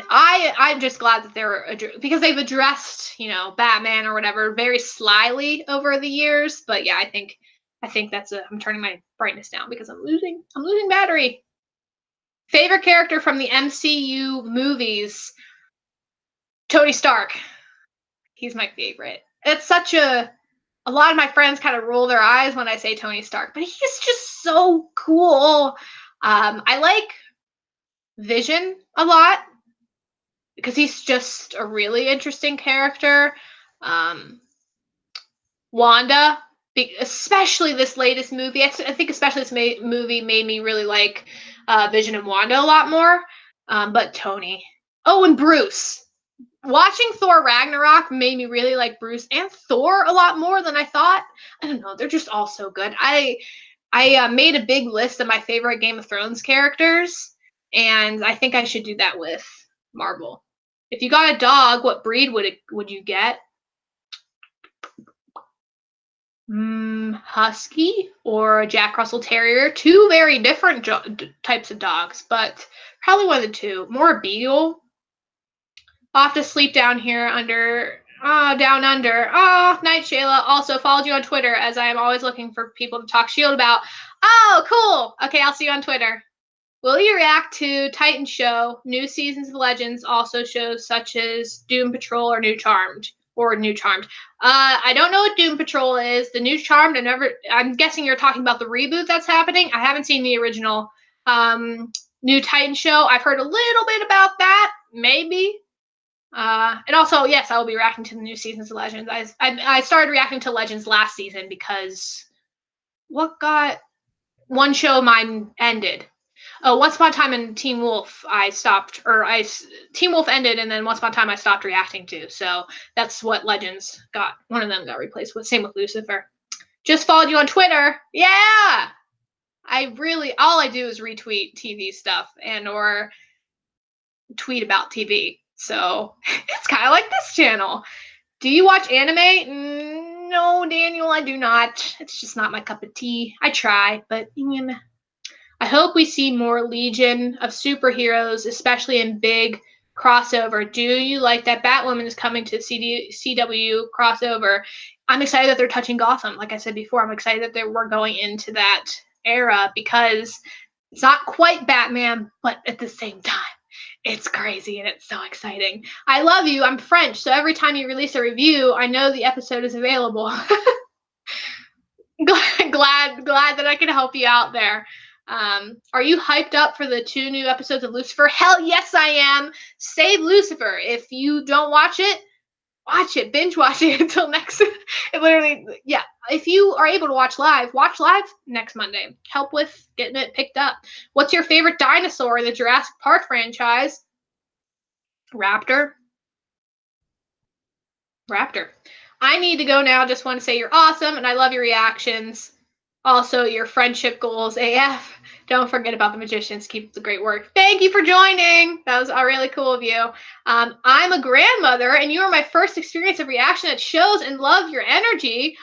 I'm just glad that because they've addressed, Batman or whatever very slyly over the years. But yeah, I think I'm turning my brightness down because I'm losing battery. Favorite character from the MCU movies? Tony Stark. He's my favorite. It's such a lot of my friends kind of roll their eyes when I say Tony Stark, but he's just so cool. I like Vision a lot because he's just a really interesting character. Wanda, especially this latest movie. I think especially this movie made me really like Vision and Wanda a lot more. But Tony. Oh, and Bruce. Watching Thor Ragnarok made me really like Bruce and Thor a lot more than I thought. I don't know, they're just all so good. I made a big list of my favorite Game of Thrones characters, and I think I should do that with Marvel. If you got a dog, what breed would you get? Husky or a Jack Russell Terrier. 2 very different types of dogs, but probably one of the 2. More a beagle. I'll have to sleep down here down under. Oh, night, Shayla. Also followed you on Twitter, as I am always looking for people to talk Shield about. Oh, cool. Okay, I'll see you on Twitter. Will you react to Titan Show, new seasons of Legends, also shows such as Doom Patrol or New Charmed? I don't know what Doom Patrol is. The New Charmed, I'm guessing you're talking about the reboot that's happening. I haven't seen the original new Titan Show. I've heard a little bit about that, maybe. And also, yes, I will be reacting to the new seasons of Legends. I started reacting to Legends last season because one show of mine ended. Once Upon a Time in Teen Wolf, Teen Wolf ended, and then Once Upon a Time I stopped reacting to. So that's what Legends got. One of them got replaced with. Same with Lucifer. Just followed you on Twitter. Yeah. All I do is retweet TV stuff or tweet about TV. So it's kind of like this channel. Do you watch anime? No, Daniel, I do not. It's just not my cup of tea. I try, but I hope we see more Legion of superheroes, especially in big crossover. Do you like that Batwoman is coming to CW crossover? I'm excited that they're touching Gotham. Like I said before, I'm excited that we're going into that era because it's not quite Batman, but at the same time, it's crazy and it's so exciting. I love you. I'm French, so every time you release a review, I know the episode is available. glad that I can help you out there. Are you hyped up for the 2 new episodes of Lucifer? Hell yes, I am. Save Lucifer. If you don't watch it, binge watch it until next. It literally, yeah. If you are able to watch live next Monday. Help with getting it picked up. What's your favorite dinosaur in the Jurassic Park franchise? Raptor. Raptor. I need to go now. Just want to say you're awesome and I love your reactions. Also, your friendship goals AF. Don't forget about the magicians. Keep up the great work. Thank you for joining. That was really cool of you. I'm a grandmother, and you are my first experience of reaction that shows and love your energy.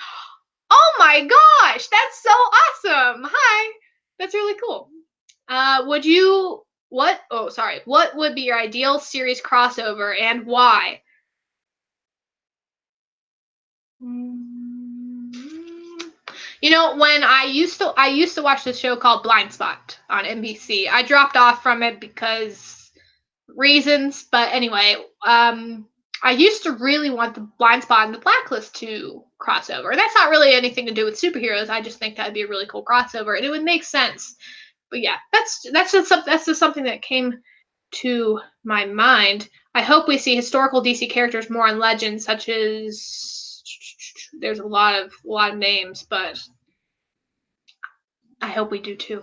Oh my gosh, that's so awesome. Hi. That's really cool. What would be your ideal series crossover and why? You know, when I used to watch this show called Blind Spot on NBC. I dropped off from it because reasons, but anyway, I used to really want the Blind Spot and the Blacklist to crossover. And that's not really anything to do with superheroes. I just think that'd be a really cool crossover, and it would make sense. But yeah, that's just something that came to my mind. I hope we see historical DC characters more on Legends, such as there's a lot of names, but I hope we do too.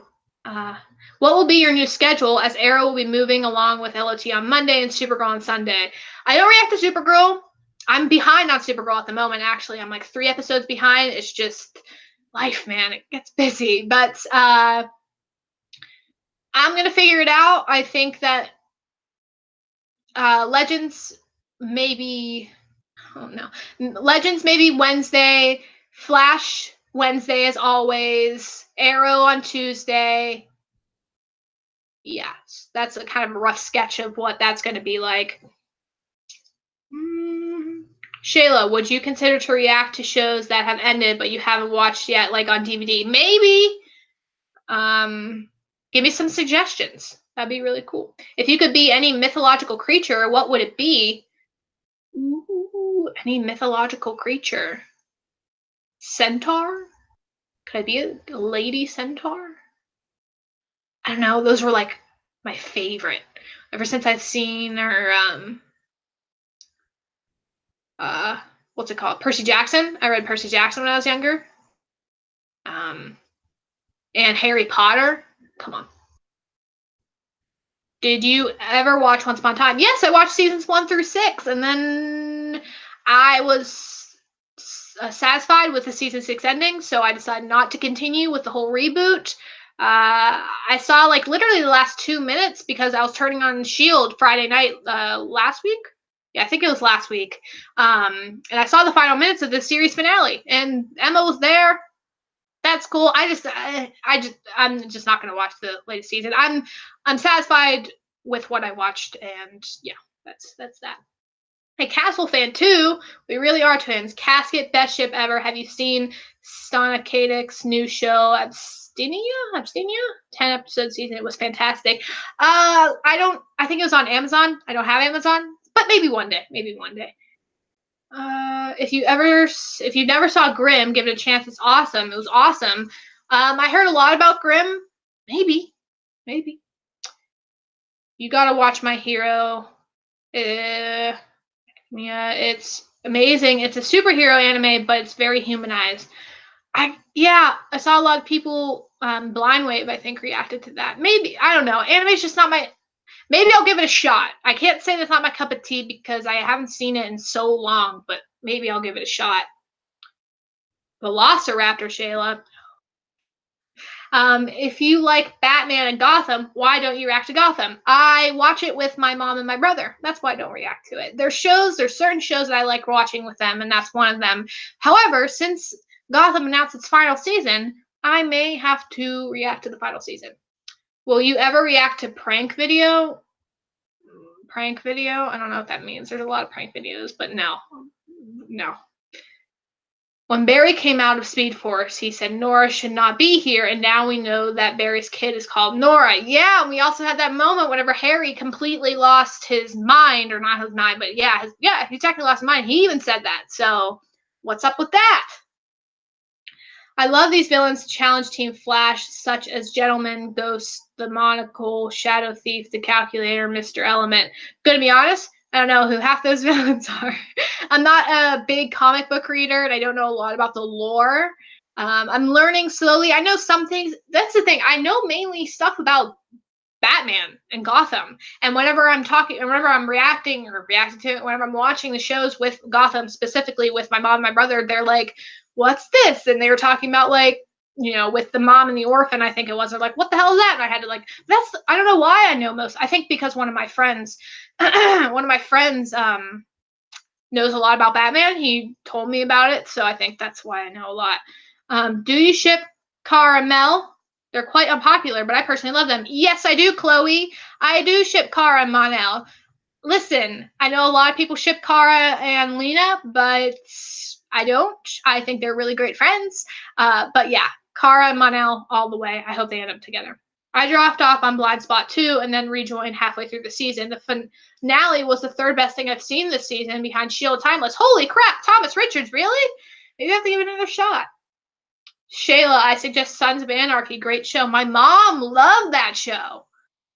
What will be your new schedule as Arrow will be moving along with LOT on Monday and Supergirl on Sunday? I don't react to Supergirl. I'm behind on Supergirl at the moment, actually. I'm like 3 episodes behind. It's just life, man. It gets busy. But I'm going to figure it out. I think that Legends maybe, oh no. Legends maybe Wednesday, Flash Wednesday as always, Arrow on Tuesday. Yeah, that's a kind of a rough sketch of what that's going to be like. Shayla, would you consider to react to shows that have ended but you haven't watched yet, like on DVD? Maybe. Give me some suggestions. That'd be really cool. If you could be any mythological creature, what would it be? Ooh, any mythological creature? Centaur? Could I be a lady centaur? I don't know. Those were like my favorite. Ever since I've seen her, what's it called? Percy Jackson. I read Percy Jackson when I was younger. And Harry Potter. Come on. Did you ever watch Once Upon a Time? Yes, I watched seasons 1 through 6, and then I was satisfied with the season 6 ending, so I decided not to continue with the whole reboot. I saw like literally the last 2 minutes because I was turning on Shield Friday night last week. Yeah, I think it was last week. And I saw the final minutes of the series finale, and Emma was there. That's cool. I'm just not gonna watch the latest season. I'm satisfied with what I watched, and yeah, that's that. Hey, Castle fan too. We really are twins. Casket, best ship ever. Have you seen Stana Kadek's new show, Abstinia? 10-episode season. It was fantastic. I think it was on Amazon. I don't have Amazon, but maybe one day. If you never saw Grimm, give it a chance. It's awesome. It was awesome. I heard a lot about Grimm. Maybe. You gotta watch My Hero. Yeah, it's amazing. It's a superhero anime, but it's very humanized. I saw a lot of people. Blind Wave, I think, reacted to that. Maybe, I don't know. Anime's just not my. Maybe I'll give it a shot. I can't say that's not my cup of tea because I haven't seen it in so long, but maybe I'll give it a shot. Velociraptor, Shayla. If you like Batman and Gotham, why don't you react to Gotham? I watch it with my mom and my brother. That's why I don't react to it. There's certain shows that I like watching with them, and that's one of them. However, since Gotham announced its final season, I may have to react to the final season. Will you ever react to prank video? Prank video? I don't know what that means. There's a lot of prank videos, but no. No. When Barry came out of Speed Force, he said Nora should not be here, and now we know that Barry's kid is called Nora. Yeah, and we also had that moment whenever Harry completely lost his mind, or not his mind, but yeah, he technically lost his mind. He even said that. So, what's up with that? I love these villains to challenge Team Flash, such as Gentleman, Ghost, the Monocle, Shadow Thief, the Calculator, Mr. Element. Gonna be honest, I don't know who half those villains are. I'm not a big comic book reader, and I don't know a lot about the lore. I'm learning slowly. I know some things. That's the thing. I know mainly stuff about Batman and Gotham. And whenever I'm talking, whenever I'm reacting to it, whenever I'm watching the shows with Gotham, specifically with my mom and my brother, they're like, "What's this?" And they were talking about like, with the mom and the orphan, I think it was. They're like, "What the hell is that?" And I had to like, I don't know why I know most. I think because one of my friends, knows a lot about Batman. He told me about it, so I think that's why I know a lot. Do you ship Cara Mel? They're quite unpopular, but I personally love them. Yes, I do, Chloe. I do ship Cara and Monel. Listen, I know a lot of people ship Cara and Lena, but I don't. I think they're really great friends. But yeah, Cara and Monel all the way. I hope they end up together. I dropped off on Blind Spot 2 and then rejoined halfway through the season. The finale was the third best thing I've seen this season behind Shield Timeless. Holy crap, Thomas Richards, really? Maybe I have to give it another shot. Shayla, I suggest Sons of Anarchy. Great show. My mom loved that show.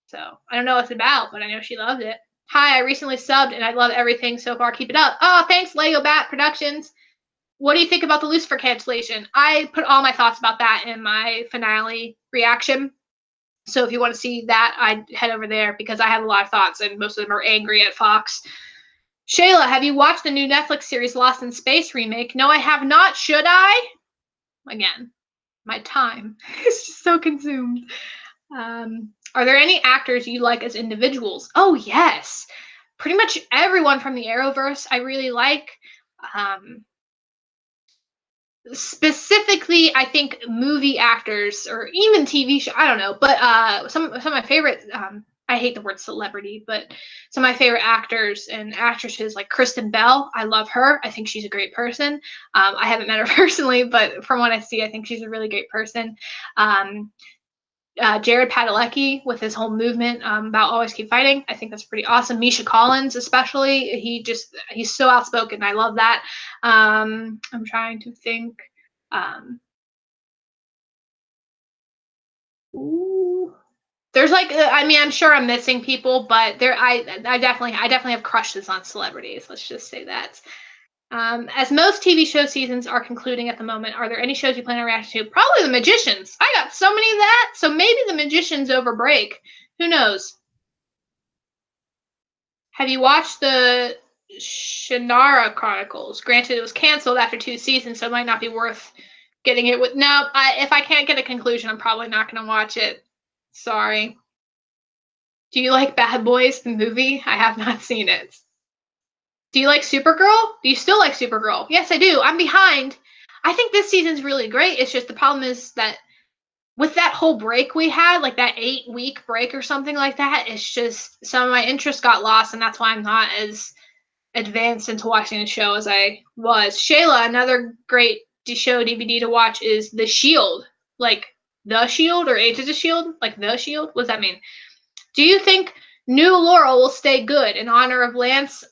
So I don't know what it's about, but I know she loved it. Hi, I recently subbed and I love everything so far. Keep it up. Oh, thanks, Lego Bat Productions. What do you think about the Lucifer cancellation? I put all my thoughts about that in my finale reaction. So if you want to see that, I'd head over there because I have a lot of thoughts and most of them are angry at Fox. Shayla, have you watched the new Netflix series Lost in Space remake? No, I have not. Should I? Again, my time is just so consumed. Are there any actors you like as individuals? Oh, yes. Pretty much everyone from the Arrowverse I really like. Um, Specifically, I think movie actors or even TV show. I don't know, but some of my favorite. I hate the word celebrity, but some of my favorite actors and actresses like Kristen Bell. I love her. I think she's a great person. I haven't met her personally, but from what I see, I think she's a really great person. Um, Jared Padalecki with his whole movement about always keep fighting. I think that's pretty awesome. Misha Collins, especially, he's so outspoken. I love that. I'm trying to think. Um, ooh, there's like, I mean, I'm sure I'm missing people, but I definitely have crushes on celebrities. Let's just say that. As most TV show seasons are concluding at the moment, are there any shows you plan on reacting to? Probably The Magicians. I got so many of that. So maybe The Magicians over break. Who knows? Have you watched the Shannara Chronicles? Granted, it was canceled after 2 seasons, so it might not be worth getting it with. No, if I can't get a conclusion, I'm probably not going to watch it. Sorry. Do you like Bad Boys, the movie? I have not seen it. Do you like Supergirl? Do you still like Supergirl? Yes, I do. I'm behind. I think this season's really great. It's just the problem is that with that whole break we had, like that 8-week break or something like that, it's just some of my interest got lost, and that's why I'm not as advanced into watching the show as I was. Shayla, another great show DVD to watch is The Shield. Like The Shield or Agents of Shield? Like The Shield? What does that mean? Do you think new Laurel will stay good in honor of Lance,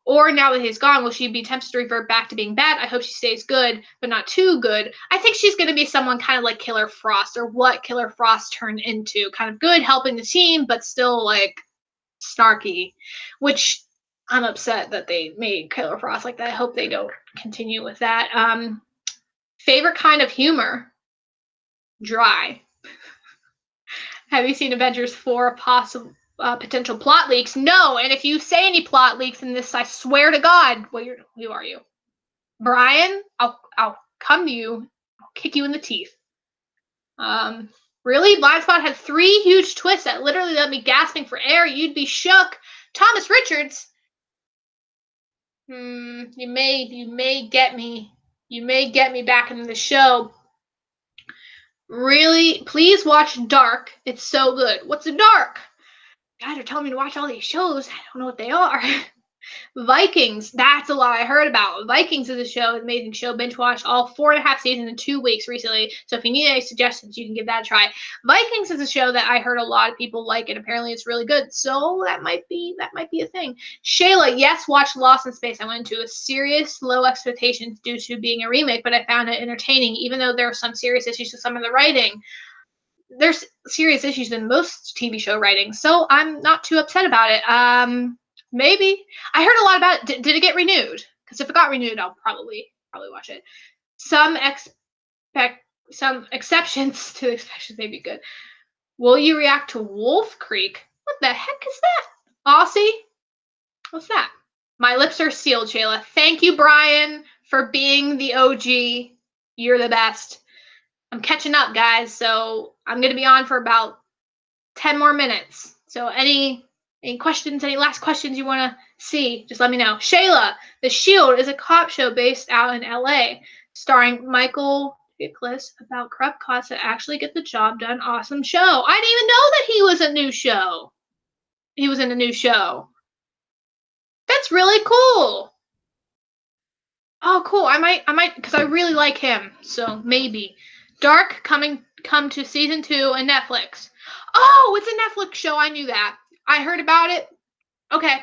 or now that he's gone, will she be tempted to revert back to being bad? I hope she stays good, but not too good. I think she's going to be someone kind of like Killer Frost, or what Killer Frost turned into. Kind of good, helping the team, but still like snarky, which I'm upset that they made Killer Frost like that. I hope they don't continue with that. Favorite kind of humor? Dry. Have you seen Avengers 4 possible potential plot leaks? No. And if you say any plot leaks in this, I swear to God, who are you? Brian? I'll come to you. I'll kick you in the teeth. Really? Blind Spot had 3 huge twists that literally left me gasping for air. You'd be shook. Thomas Richards. You may get me. You may get me back into the show. Really, please watch Dark. It's so good. What's in Dark? God, they're telling me to watch all these shows. I don't know what they are. Vikings, that's a lot I heard about. Vikings is a show, an amazing show. Binge watched all 4.5 seasons in 2 weeks recently. So if you need any suggestions, you can give that a try. Vikings is a show that I heard a lot of people like, and apparently it's really good. So that might be a thing. Shayla, yes, watch Lost in Space. I went into a serious low expectations due to being a remake, but I found it entertaining, even though there were some serious issues with some of the writing. There's serious issues in most TV show writing, so I'm not too upset about it. Maybe I heard a lot about it. Did it get renewed? Because if it got renewed, I'll probably watch it. Some expect some exceptions to the exceptions may be good. Will you react to Wolf Creek? What the heck is that? Aussie? What's that? My lips are sealed, Shayla. Thank you, Brian, for being the OG. You're the best. I'm catching up, guys, so I'm gonna be on for about 10 more minutes. So any questions, any last questions you want to see, just let me know. Shayla, The Shield is a cop show based out in LA, starring Michael Chiklis about corrupt cops that actually get the job done. Awesome show. I didn't even know that he was a new show. He was in a new show. That's really cool. Oh, cool. I might, because I really like him. So maybe. Dark come to season 2 on Netflix. Oh, it's a Netflix show. I knew that. I heard about it. Okay.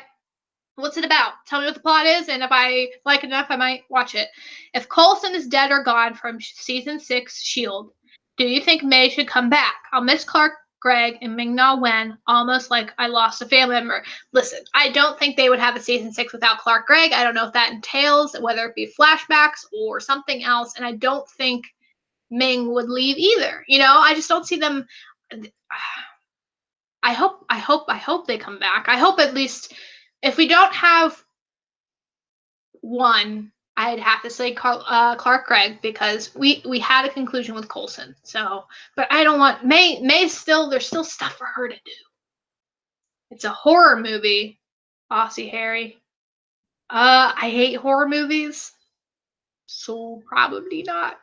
What's it about? Tell me what the plot is, and if I like it enough, I might watch it. If Coulson is dead or gone from season 6 Shield, do you think May should come back? I'll miss Clark Gregg and Ming-Na Wen almost like I lost a family member. Listen, I don't think they would have a season 6 without Clark Gregg. I don't know if that entails whether it be flashbacks or something else, and I don't think Ming would leave either. I just don't see them. I hope they come back. I hope at least if we don't have one, I'd have to say Clark Gregg because we had a conclusion with Coulson. So, but I don't want May. May still there's still stuff for her to do. It's a horror movie, Aussie Harry. I hate horror movies, so probably not.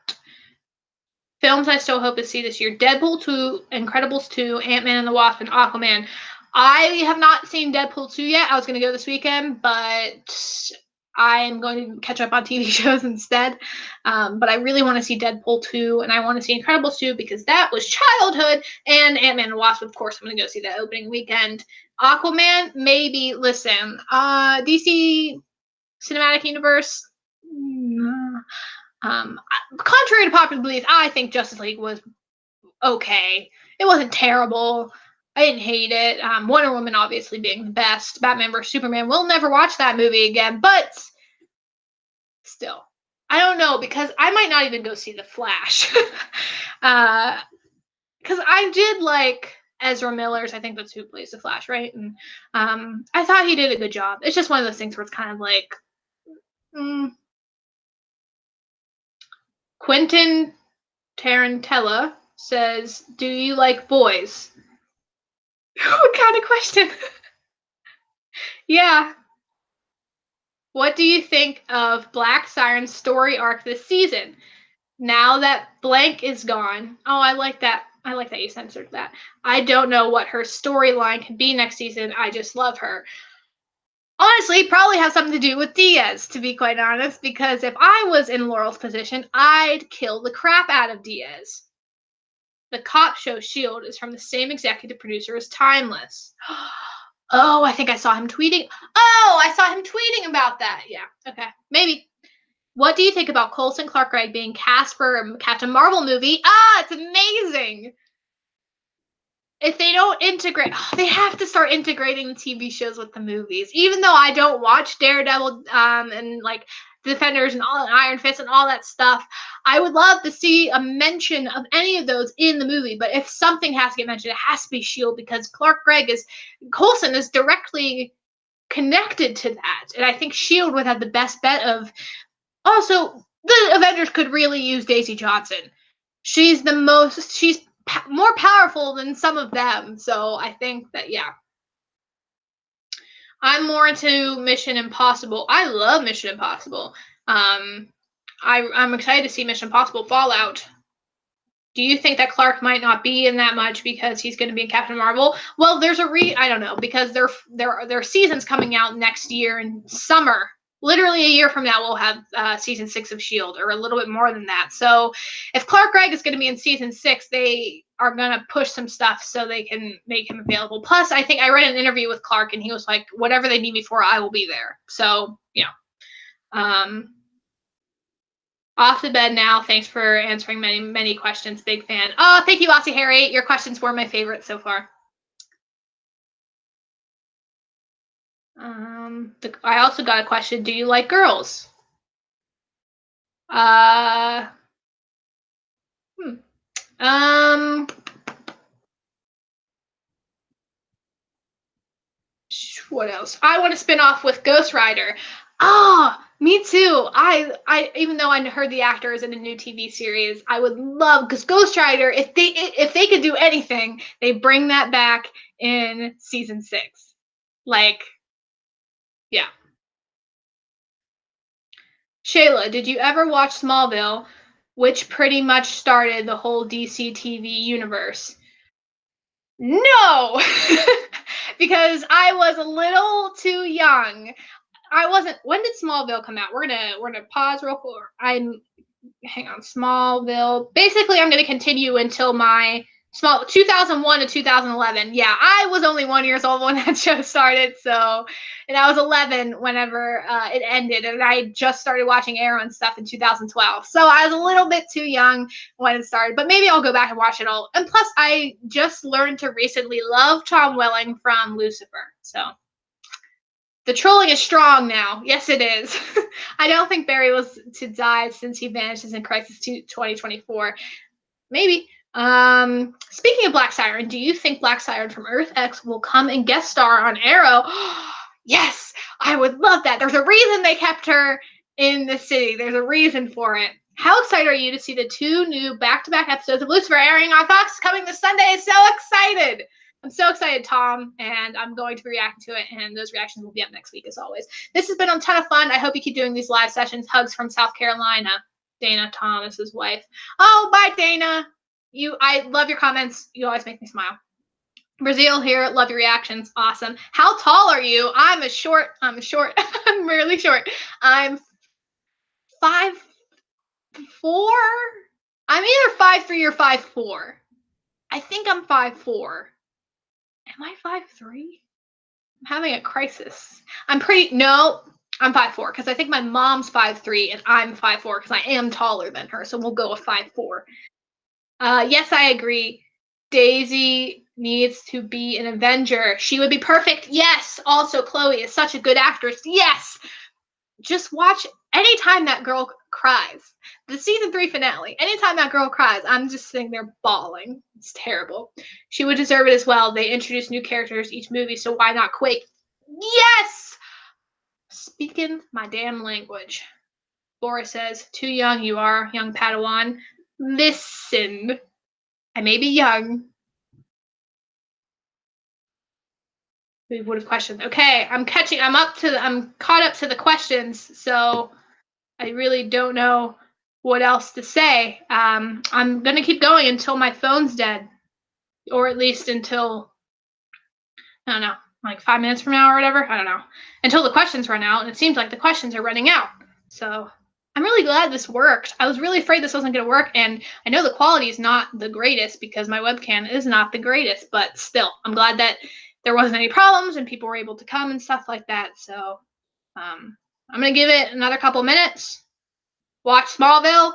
Films I still hope to see this year: Deadpool 2, Incredibles 2, Ant-Man and the Wasp, and Aquaman. I have not seen Deadpool 2 yet. I was going to go this weekend, but I'm going to catch up on TV shows instead. But I really want to see Deadpool 2, and I want to see Incredibles 2 because that was childhood. And Ant-Man and the Wasp, of course, I'm going to go see that opening weekend. Aquaman, maybe. Listen, DC Cinematic Universe. Contrary to popular belief, I think Justice League was okay. It wasn't terrible. I didn't hate it. Wonder Woman obviously being the best. Batman vs Superman. We'll never watch that movie again, but still, I don't know because I might not even go see The Flash. Because I did like Ezra Miller's. I think that's who plays the Flash, right? And I thought he did a good job. It's just one of those things where it's kind of like. Quentin Tarantella says, "Do you like boys?" What kind of question? Yeah. What do you think of Black Siren's story arc this season? Now that blank is gone. Oh, I like that. I like that you censored that. I don't know what her storyline can be next season. I just love her. Honestly, probably has something to do with Diaz, to be quite honest, because if I was in Laurel's position, I'd kill the crap out of Diaz. The cop show Shield is from the same executive producer as Timeless. Oh, I think I saw him tweeting. Oh, I saw him tweeting about that. Yeah, okay, maybe. What do you think about Coulson Clark Gregg being cast for a Captain Marvel movie? It's amazing. If they don't integrate, they have to start integrating the TV shows with the movies. Even though I don't watch Daredevil and like Defenders and all Iron Fist and all that stuff, I would love to see a mention of any of those in the movie. But if something has to get mentioned, it has to be Shield because Clark Gregg is Coulson is directly connected to that, and I think Shield would have the best bet of. Also, the Avengers could really use Daisy Johnson. She's more powerful than some of them. So I think that, yeah. I'm more into Mission Impossible. I love Mission Impossible. I'm excited to see Mission Impossible Fallout. Do you think that Clark might not be in that much because he's going to be in Captain Marvel? Well, there's I don't know, because their season's coming out next year in summer. Literally a year from now, we'll have season 6 of Shield, or a little bit more than that. So, if Clark Gregg is going to be in season 6, they are going to push some stuff so they can make him available. Plus, I think I read an interview with Clark, and he was like, "Whatever they need me for, I will be there." So, yeah. Off the bed now. Thanks for answering many questions. Big fan. Oh, thank you, Aussie Harry. Your questions were my favorite so far. I also got a question. Do you like girls? What else? I want to spin off with Ghost Rider. Ah, me too. I even though I heard the actor is in a new TV series, I would love, because Ghost Rider, if they could do anything, they bring that back in season 6. Like, yeah. Shayla, did you ever watch Smallville, which pretty much started the whole DC TV universe? No, because I was a little too young. I wasn't. When did Smallville come out? We're gonna pause real quick. Hang on, Smallville. Basically, I'm gonna continue until my 2001 to 2011. Yeah, I was only 1 year old when that show started. So, and I was 11 whenever it ended, and I just started watching Arrow and stuff in 2012. So I was a little bit too young when it started, but maybe I'll go back and watch it all. And plus, I just learned to recently love Tom Welling from Lucifer. So the trolling is strong now. Yes, it is. I don't think Barry was to die since he vanishes in Crisis 2024. Maybe. Speaking of Black Siren, do you think Black Siren from Earth X will come and guest star on Arrow? Yes, I would love that. There's a reason they kept her in the city. There's a reason for it. How excited are you to see the 2 new back-to-back episodes of Lucifer airing on Fox coming this Sunday? So excited! I'm so excited, Tom, and I'm going to be reacting to it, and those reactions will be up next week, as always. This has been a ton of fun. I hope you keep doing these live sessions. Hugs from South Carolina. Dana Thomas's wife. Oh, bye, Dana. I love your comments. You always make me smile. Brazil here. Love your reactions. Awesome. How tall are you? I'm short. I'm really short. I'm 5'4". I'm either 5'3" or 5'4". I think I'm 5'4". Am I 5'3"? I'm having a crisis. I'm 5'4", because I think my mom's 5'3" and I'm 5'4", because I am taller than her. So we'll go with 5'4". Yes, I agree. Daisy needs to be an Avenger. She would be perfect. Yes. Also, Chloe is such a good actress. Yes. Just watch anytime that girl cries. The season 3 finale. Anytime that girl cries, I'm just sitting there bawling. It's terrible. She would deserve it as well. They introduce new characters each movie, so why not Quake? Yes. Speaking my damn language. Laura says, too young you are, young Padawan. Listen. I may be young. We would have questioned. Okay, I'm caught up to the questions, so I really don't know what else to say. I'm gonna keep going until my phone's dead, or at least until, I don't know, like 5 minutes from now or whatever. I don't know, until the questions run out, and it seems like the questions are running out. So I'm really glad this worked. I was really afraid this wasn't gonna work, and I know the quality is not the greatest because my webcam is not the greatest, but still, I'm glad that there wasn't any problems and people were able to come and stuff like that. So I'm gonna give it another couple minutes. Watch Smallville.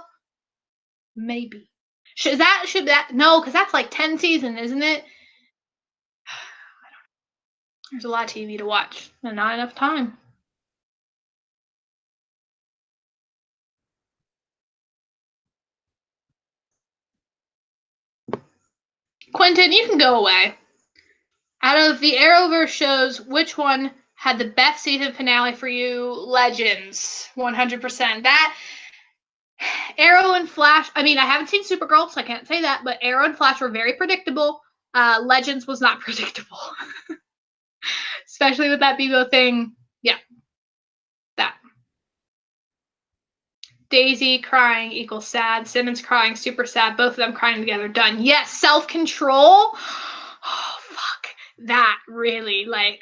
Maybe. Should that no, because that's like 10 seasons, isn't it? There's a lot of TV to watch and not enough time. Quentin, you can go away. Out of the Arrowverse shows, which one had the best season finale for you? Legends, 100%. That Arrow and Flash. I mean, I haven't seen Supergirl, so I can't say that. But Arrow and Flash were very predictable. Legends was not predictable, especially with that Bebo thing. Yeah, that. Daisy crying equals sad. Simmons crying, super sad. Both of them crying together, done. Yes, self-control. Oh, fuck. That really, like...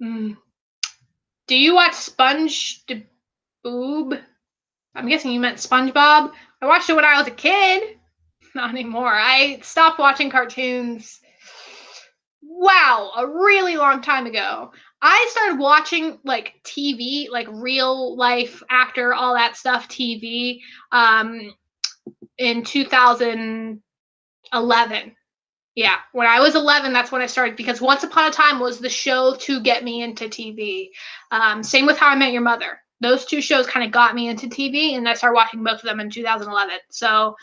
Do you watch SpongeBob? I'm guessing you meant SpongeBob. I watched it when I was a kid. Not anymore. I stopped watching cartoons, wow, a really long time ago. I started watching like TV, like real life actor, all that stuff, TV, in 2011. Yeah, when I was 11, that's when I started, because Once Upon a Time was the show to get me into TV. Same with How I Met Your Mother. Those two shows kind of got me into TV, and I started watching both of them in 2011. So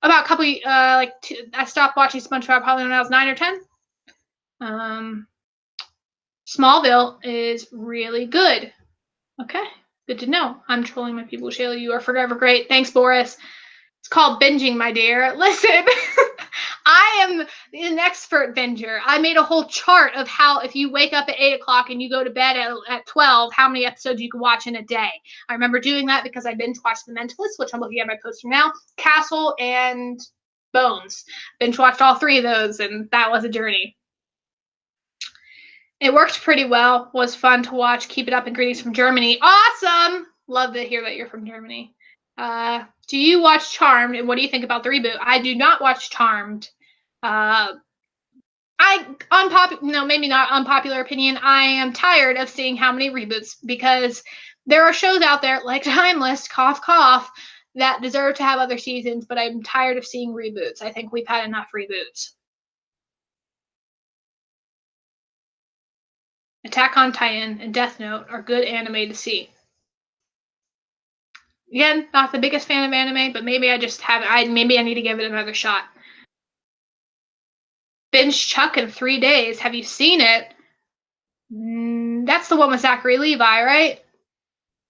about a couple, I stopped watching SpongeBob probably when I was 9 or 10. Smallville is really good. Okay, good to know. I'm trolling my people, Shayla. You are forever great. Thanks, Boris. It's called binging, my dear. Listen, I am an expert binger. I made a whole chart of how, if you wake up at 8 o'clock and you go to bed at 12, how many episodes you can watch in a day. I remember doing that because I binge watched The Mentalist, which I'm looking at my poster now, Castle, and Bones. Binge watched all three of those, and that was a journey. It worked pretty well. Was fun to watch. Keep it up, and greetings from Germany. Awesome! Love to hear that you're from Germany. Do you watch Charmed, and what do you think about the reboot? I do not watch Charmed. Maybe not unpopular opinion. I am tired of seeing how many reboots, because there are shows out there like Timeless, cough cough, that deserve to have other seasons, but I'm tired of seeing reboots. I think we've had enough reboots. Attack on Titan and Death Note are good anime to see. Again, not the biggest fan of anime, but maybe I need to give it another shot. Binge Chuck in 3 days. Have you seen it? That's the one with Zachary Levi, right?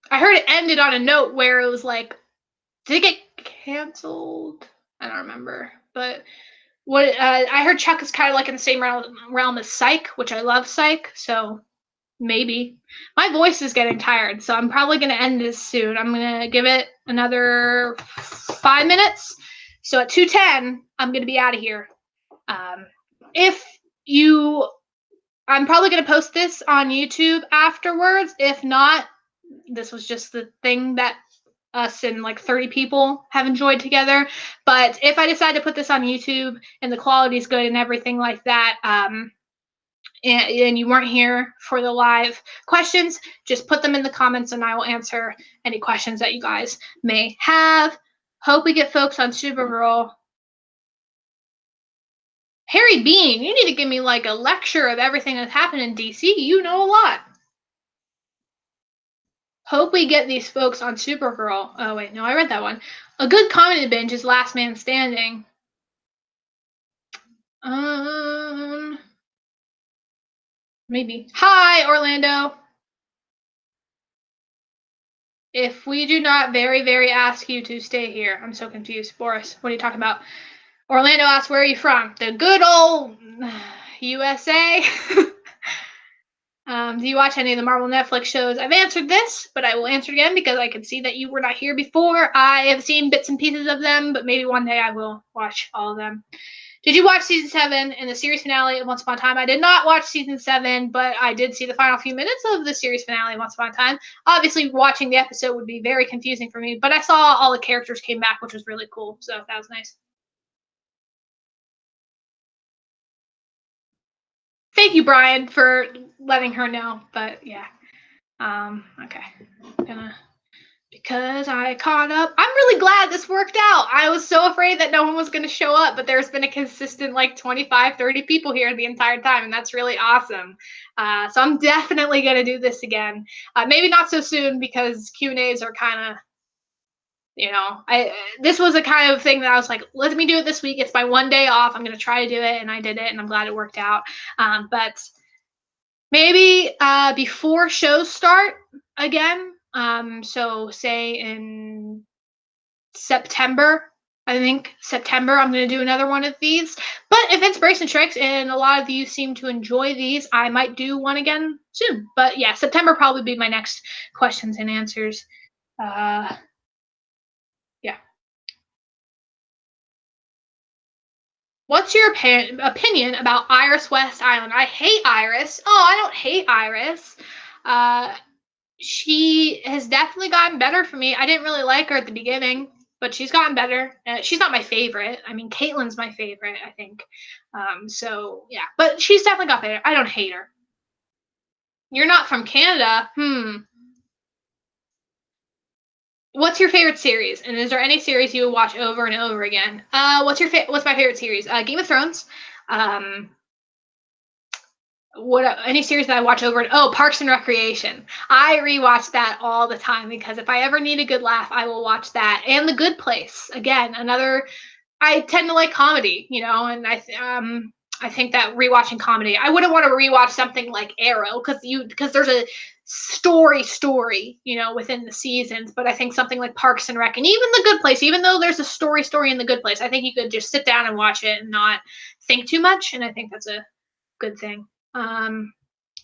I heard it ended on a note where it was like, did it get canceled? I don't remember. But I heard Chuck is kind of like in the same realm as Psych, which I love Psych, so maybe. My voice is getting tired, so I'm probably going to end this soon. I'm going to give it another 5 minutes. So at 2:10, I'm going to be out of here. I'm probably going to post this on YouTube afterwards. If not, this was just the thing that us and like 30 people have enjoyed together. But if I decide to put this on YouTube and the quality is good and everything like that, and you weren't here for the live questions, just put them in the comments and I will answer any questions that you guys may have. Hope we get folks on Supergirl. Harry Bean, you need to give me like a lecture of everything that's happened in DC. You know a lot. Hope we get these folks on Supergirl. Oh, wait, no, I read that one. A good comedy binge is Last Man Standing. Maybe. Hi, Orlando. If we do not very, very ask you to stay here. I'm so confused. Boris, what are you talking about? Orlando asks, where are you from? The good old USA. Do you watch any of the Marvel Netflix shows? I've answered this, but I will answer again because I can see that you were not here before. I have seen bits and pieces of them, but maybe one day I will watch all of them. Did you watch season 7 and the series finale of Once Upon a Time? I did not watch season 7, but I did see the final few minutes of the series finale of Once Upon a Time. Obviously, watching the episode would be very confusing for me, but I saw all the characters came back, which was really cool, so that was nice. Thank you, Brian, for letting her know, but yeah. Okay. Because I caught up. I'm really glad this worked out. I was so afraid that no one was going to show up, but there's been a consistent like 25, 30 people here the entire time, and that's really awesome. So I'm definitely going to do this again. Maybe not so soon because Q&As are kind of, this was a kind of thing that I was like, let me do it this week. It's my one day off. I'm going to try to do it, and I did it, and I'm glad it worked out. But maybe before shows start again, so say in September, I think September, I'm going to do another one of these. But if Inspiration Tricks and a lot of you seem to enjoy these, I might do one again soon. But yeah, September probably be my next questions and answers. Uh, yeah. What's your opinion about Iris West Island? I hate Iris. Oh, I don't hate Iris. Uh, she has definitely gotten better for me. I didn't really like her at the beginning, but she's gotten better. She's not my favorite. I mean, Caitlyn's my favorite, I think. So yeah, but she's definitely got better. I don't hate her. You're not from Canada. What's your favorite series? And is there any series you would watch over and over again? What's my favorite series? Game of Thrones. Um, what any series that I watch over and Parks and Recreation. I rewatch that all the time because if I ever need a good laugh, I will watch that. And The Good Place. Again, another I tend to like comedy, and I think that rewatching comedy, I wouldn't want to rewatch something like Arrow because there's a story, within the seasons. But I think something like Parks and Rec and even The Good Place, even though there's a story in The Good Place, I think you could just sit down and watch it and not think too much, and I think that's a good thing. Um,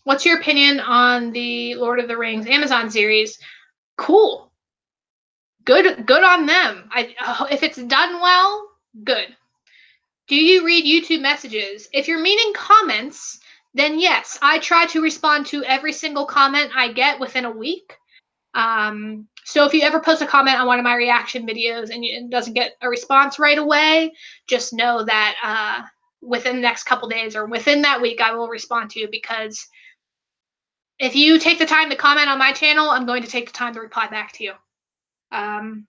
what's your opinion on the Lord of the Rings Amazon series? Cool, good on them. If it's done well, good. Do you read YouTube messages? If you're meaning comments, then yes, I try to respond to every single comment I get within a week. So if you ever post a comment on one of my reaction videos and it doesn't get a response right away, just know that within the next couple days or within that week, I will respond to you because if you take the time to comment on my channel, I'm going to take the time to reply back to you. Um,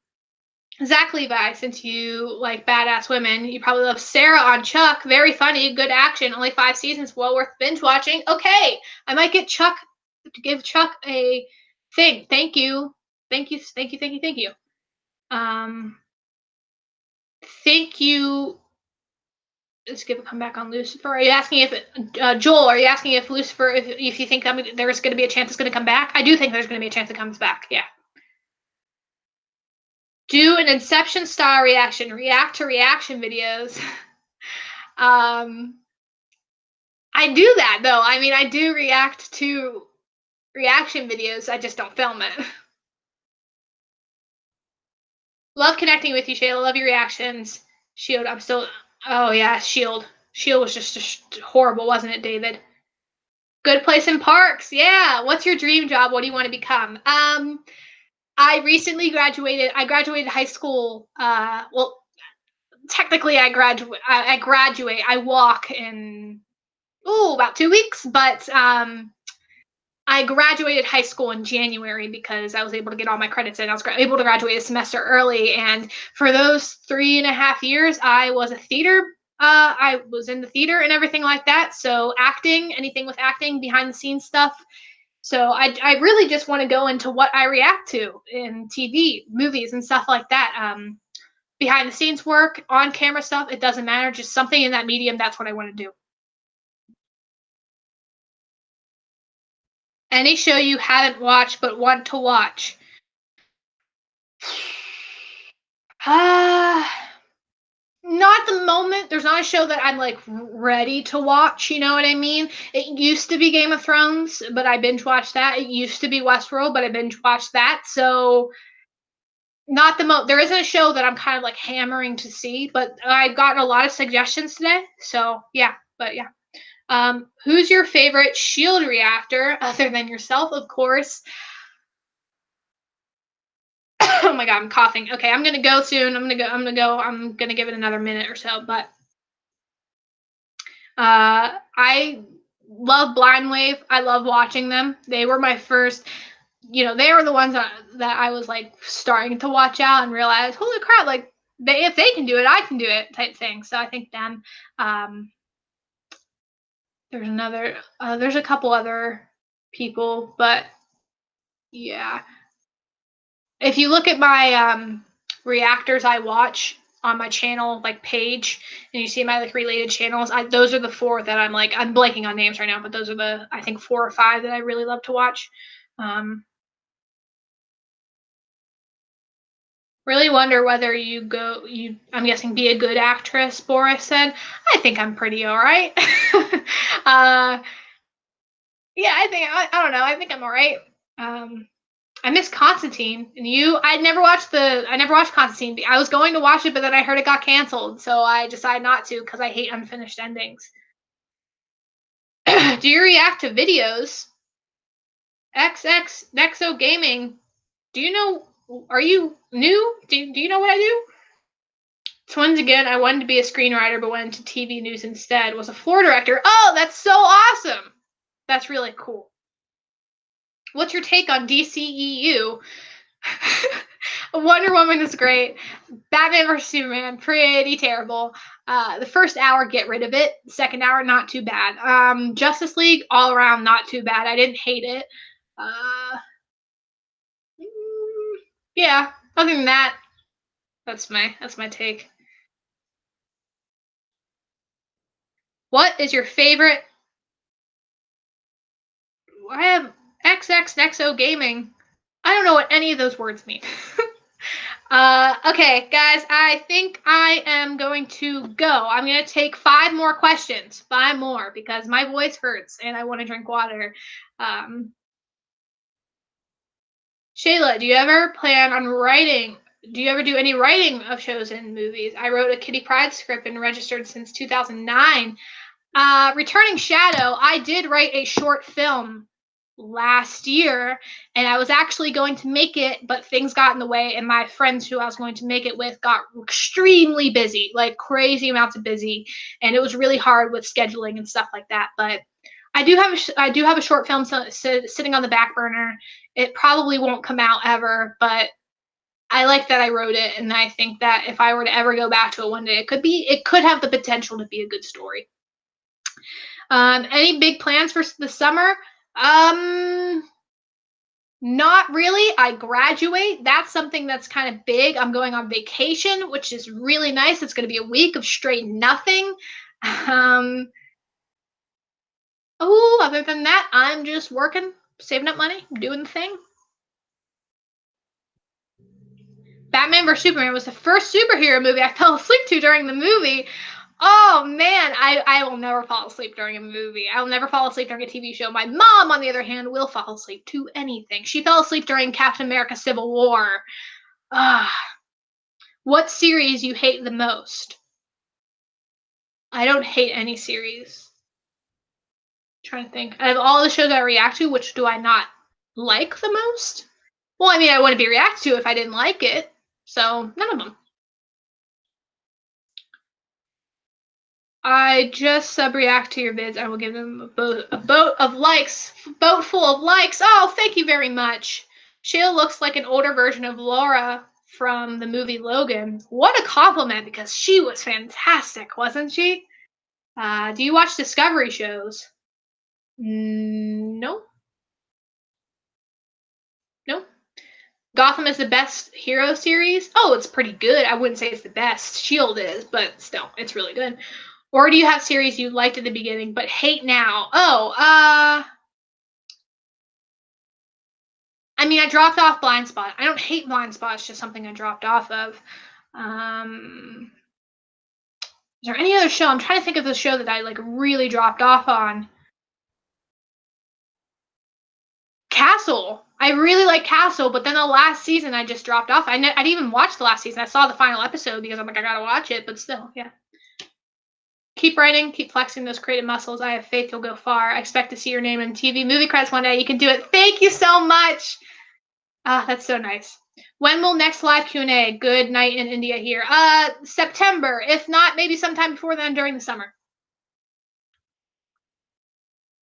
Zach Levi, since you like badass women, you probably love Sarah on Chuck. Very funny, good action. Only 5 seasons, well worth binge watching. Okay, I might get Chuck to give Chuck a thing. Thank you, thank you, thank you, thank you, thank you. Thank you. Let's give a comeback on Lucifer. Are you asking if Joel? Are you asking if Lucifer? If you think there's going to be a chance it's going to come back? I do think there's going to be a chance it comes back. Yeah. Do an Inception style reaction. React to reaction videos. I do that though. I mean, I do react to reaction videos. I just don't film it. Love connecting with you, Shayla. Love your reactions. Shield, I'm still. Oh yeah, Shield. Shield was just horrible, wasn't it, David? Good place in parks. Yeah. What's your dream job? What do you want to become? I recently graduated. I graduated high school. Well, technically, I graduate. I graduate. I walk in about 2 weeks, but I graduated high school in January because I was able to get all my credits in. I was able to graduate a semester early. And for those 3.5 years, I was a theater. I was in the theater and everything like that. So acting, anything with acting, behind the scenes stuff. So I really just want to go into what I react to in TV, movies, and stuff like that. Behind the scenes work, on camera stuff, it doesn't matter. Just something in that medium. That's what I want to do. Any show you haven't watched but want to watch? Uh, not at the moment. There's not a show that I'm like ready to watch. You know what I mean? It used to be Game of Thrones, but I binge watched that. It used to be Westworld, but I binge watched that. So not the most. There isn't a show that I'm kind of like hammering to see, but I've gotten a lot of suggestions today. So yeah, but yeah. Who's your favorite Shield reactor other than yourself, of course? Oh my god, I'm coughing. Okay, I'm gonna go soon. I'm gonna give it another minute or so. But I love Blind Wave. I love watching them. They were my first. They were the ones that I was like starting to watch out and realize, holy crap! Like if they can do it, I can do it, type thing. So I think them. There's another. There's a couple other people, but yeah. If you look at my reactors I watch on my channel like page and you see my like related channels, those are the 4 that I'm blanking on names right now, but those are the I think 4 or 5 that I really love to watch. Really wonder whether I'm guessing be a good actress, Boris said. I think I'm pretty all right. Yeah, I don't know. I think I'm all right. I miss Constantine. And you, I never watched Constantine. I was going to watch it, but then I heard it got canceled, so I decided not to because I hate unfinished endings. Do you react to videos? XX Nexo Gaming. Do you know? Are you new? Do you know what I do? Twins again. I wanted to be a screenwriter, but went into TV news instead. Was a floor director. Oh, that's so awesome. That's really cool. What's your take on DCEU? Wonder Woman is great. Batman vs Superman, pretty terrible. The first hour, get rid of it. Second hour, not too bad. Justice League, all around, not too bad. I didn't hate it. Yeah. Other than that, that's my take. What is your favorite? I have XX Nexo Gaming. I don't know what any of those words mean. Okay, guys, I think I am going to go. I'm going to take 5 more questions. 5 more, because my voice hurts and I want to drink water. Shayla, do you ever plan on writing? Do you ever do any writing of shows and movies? I wrote a Kitty Pryde script and registered since 2009. Returning Shadow, I did write a short film last year, and I was actually going to make it, but things got in the way, and my friends who I was going to make it with got extremely busy, like crazy amounts of busy, and it was really hard with scheduling and stuff like that. But I do have a short film sitting on the back burner. It probably won't come out ever, but I like that I wrote it, and I think that if I were to ever go back to it one day, it could have the potential to be a good story. Any big plans for the summer? Not really. I graduate. That's something that's kind of big. I'm going on vacation, which is really nice. It's going to be a week of straight nothing. Other than that, I'm just working, saving up money, doing the thing. Batman vs Superman was the first superhero movie I fell asleep to during the movie. Oh man, I will never fall asleep during a movie. I will never fall asleep during a TV show. My mom, on the other hand, will fall asleep to anything. She fell asleep during Captain America Civil War. What series you hate the most? I don't hate any series. I'm trying to think. Out of all the shows I react to, which do I not like the most? Well, I mean, I wouldn't be react to if I didn't like it. So none of them. I just sub-react to your vids. I will give them a boat of likes. Boat full of likes. Oh, thank you very much. Sheila looks like an older version of Laura from the movie Logan. What a compliment, because she was fantastic, wasn't she? Do you watch Discovery shows? No. No. Gotham is the best hero series? Oh, it's pretty good. I wouldn't say it's the best. Shield is, but still, it's really good. Or do you have series you liked at the beginning but hate now? I mean, I dropped off Blind Spot. I don't hate Blind Spot. It's just something I dropped off of. Is there any other show? I'm trying to think of the show that I like really dropped off on. Castle. I really like Castle, but then the last season I just dropped off. I didn't even watch the last season. I saw the final episode because I'm like, I gotta watch it, but still, yeah. Keep writing, keep flexing those creative muscles. I have faith you'll go far. I expect to see your name in TV movie credits one day. You can do it. Thank you so much. That's so nice. When will next live Q&A? Good night in India here. September. If not, maybe sometime before then during the summer.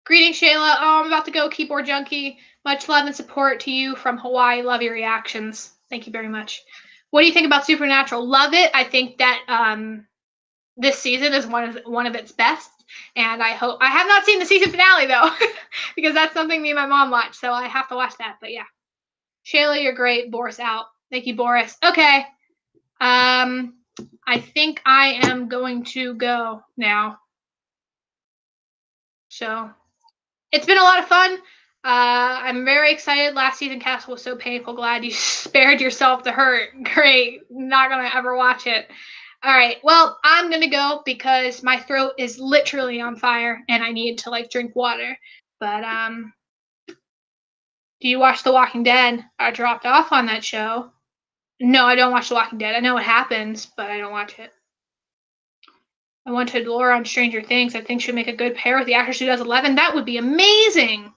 Greetings, Shayla. Oh, I'm about to go, keyboard junkie. Much love and support to you from Hawaii. Love your reactions. Thank you very much. What do you think about Supernatural? Love it. I think that this season is one of its best, and I have not seen the season finale though, because that's something me and my mom watch, so I have to watch that. But yeah, Shayla, you're great. Boris out. Thank you, Boris. Okay, I think I am going to go now. So it's been a lot of fun. I'm very excited. Last season Castle was so painful. Glad you spared yourself the hurt. Great. Not gonna ever watch it. All right. Well, I'm gonna go because my throat is literally on fire and I need to like drink water. But Do you watch The Walking Dead? I dropped off on that show. No, I don't watch The Walking Dead. I know what happens, but I don't watch it. I wanted Laura on Stranger Things. I think she'd make a good pair with the actress who does 11. That would be amazing.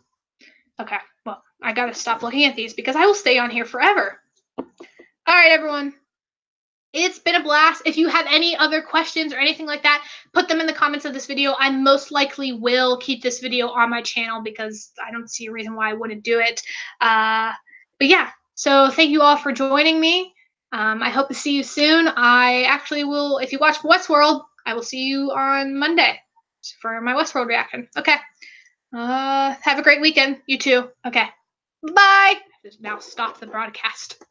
Okay, well, I gotta stop looking at these because I will stay on here forever. All right, everyone. It's been a blast. If you have any other questions or anything like that, put them in the comments of this video. I most likely will keep this video on my channel because I don't see a reason why I wouldn't do it. But yeah, so thank you all for joining me. I hope to see you soon. I actually will, if you watch Westworld, I will see you on Monday for my Westworld reaction. Okay. Have a great weekend. You too. Okay. Bye. Now stop the broadcast.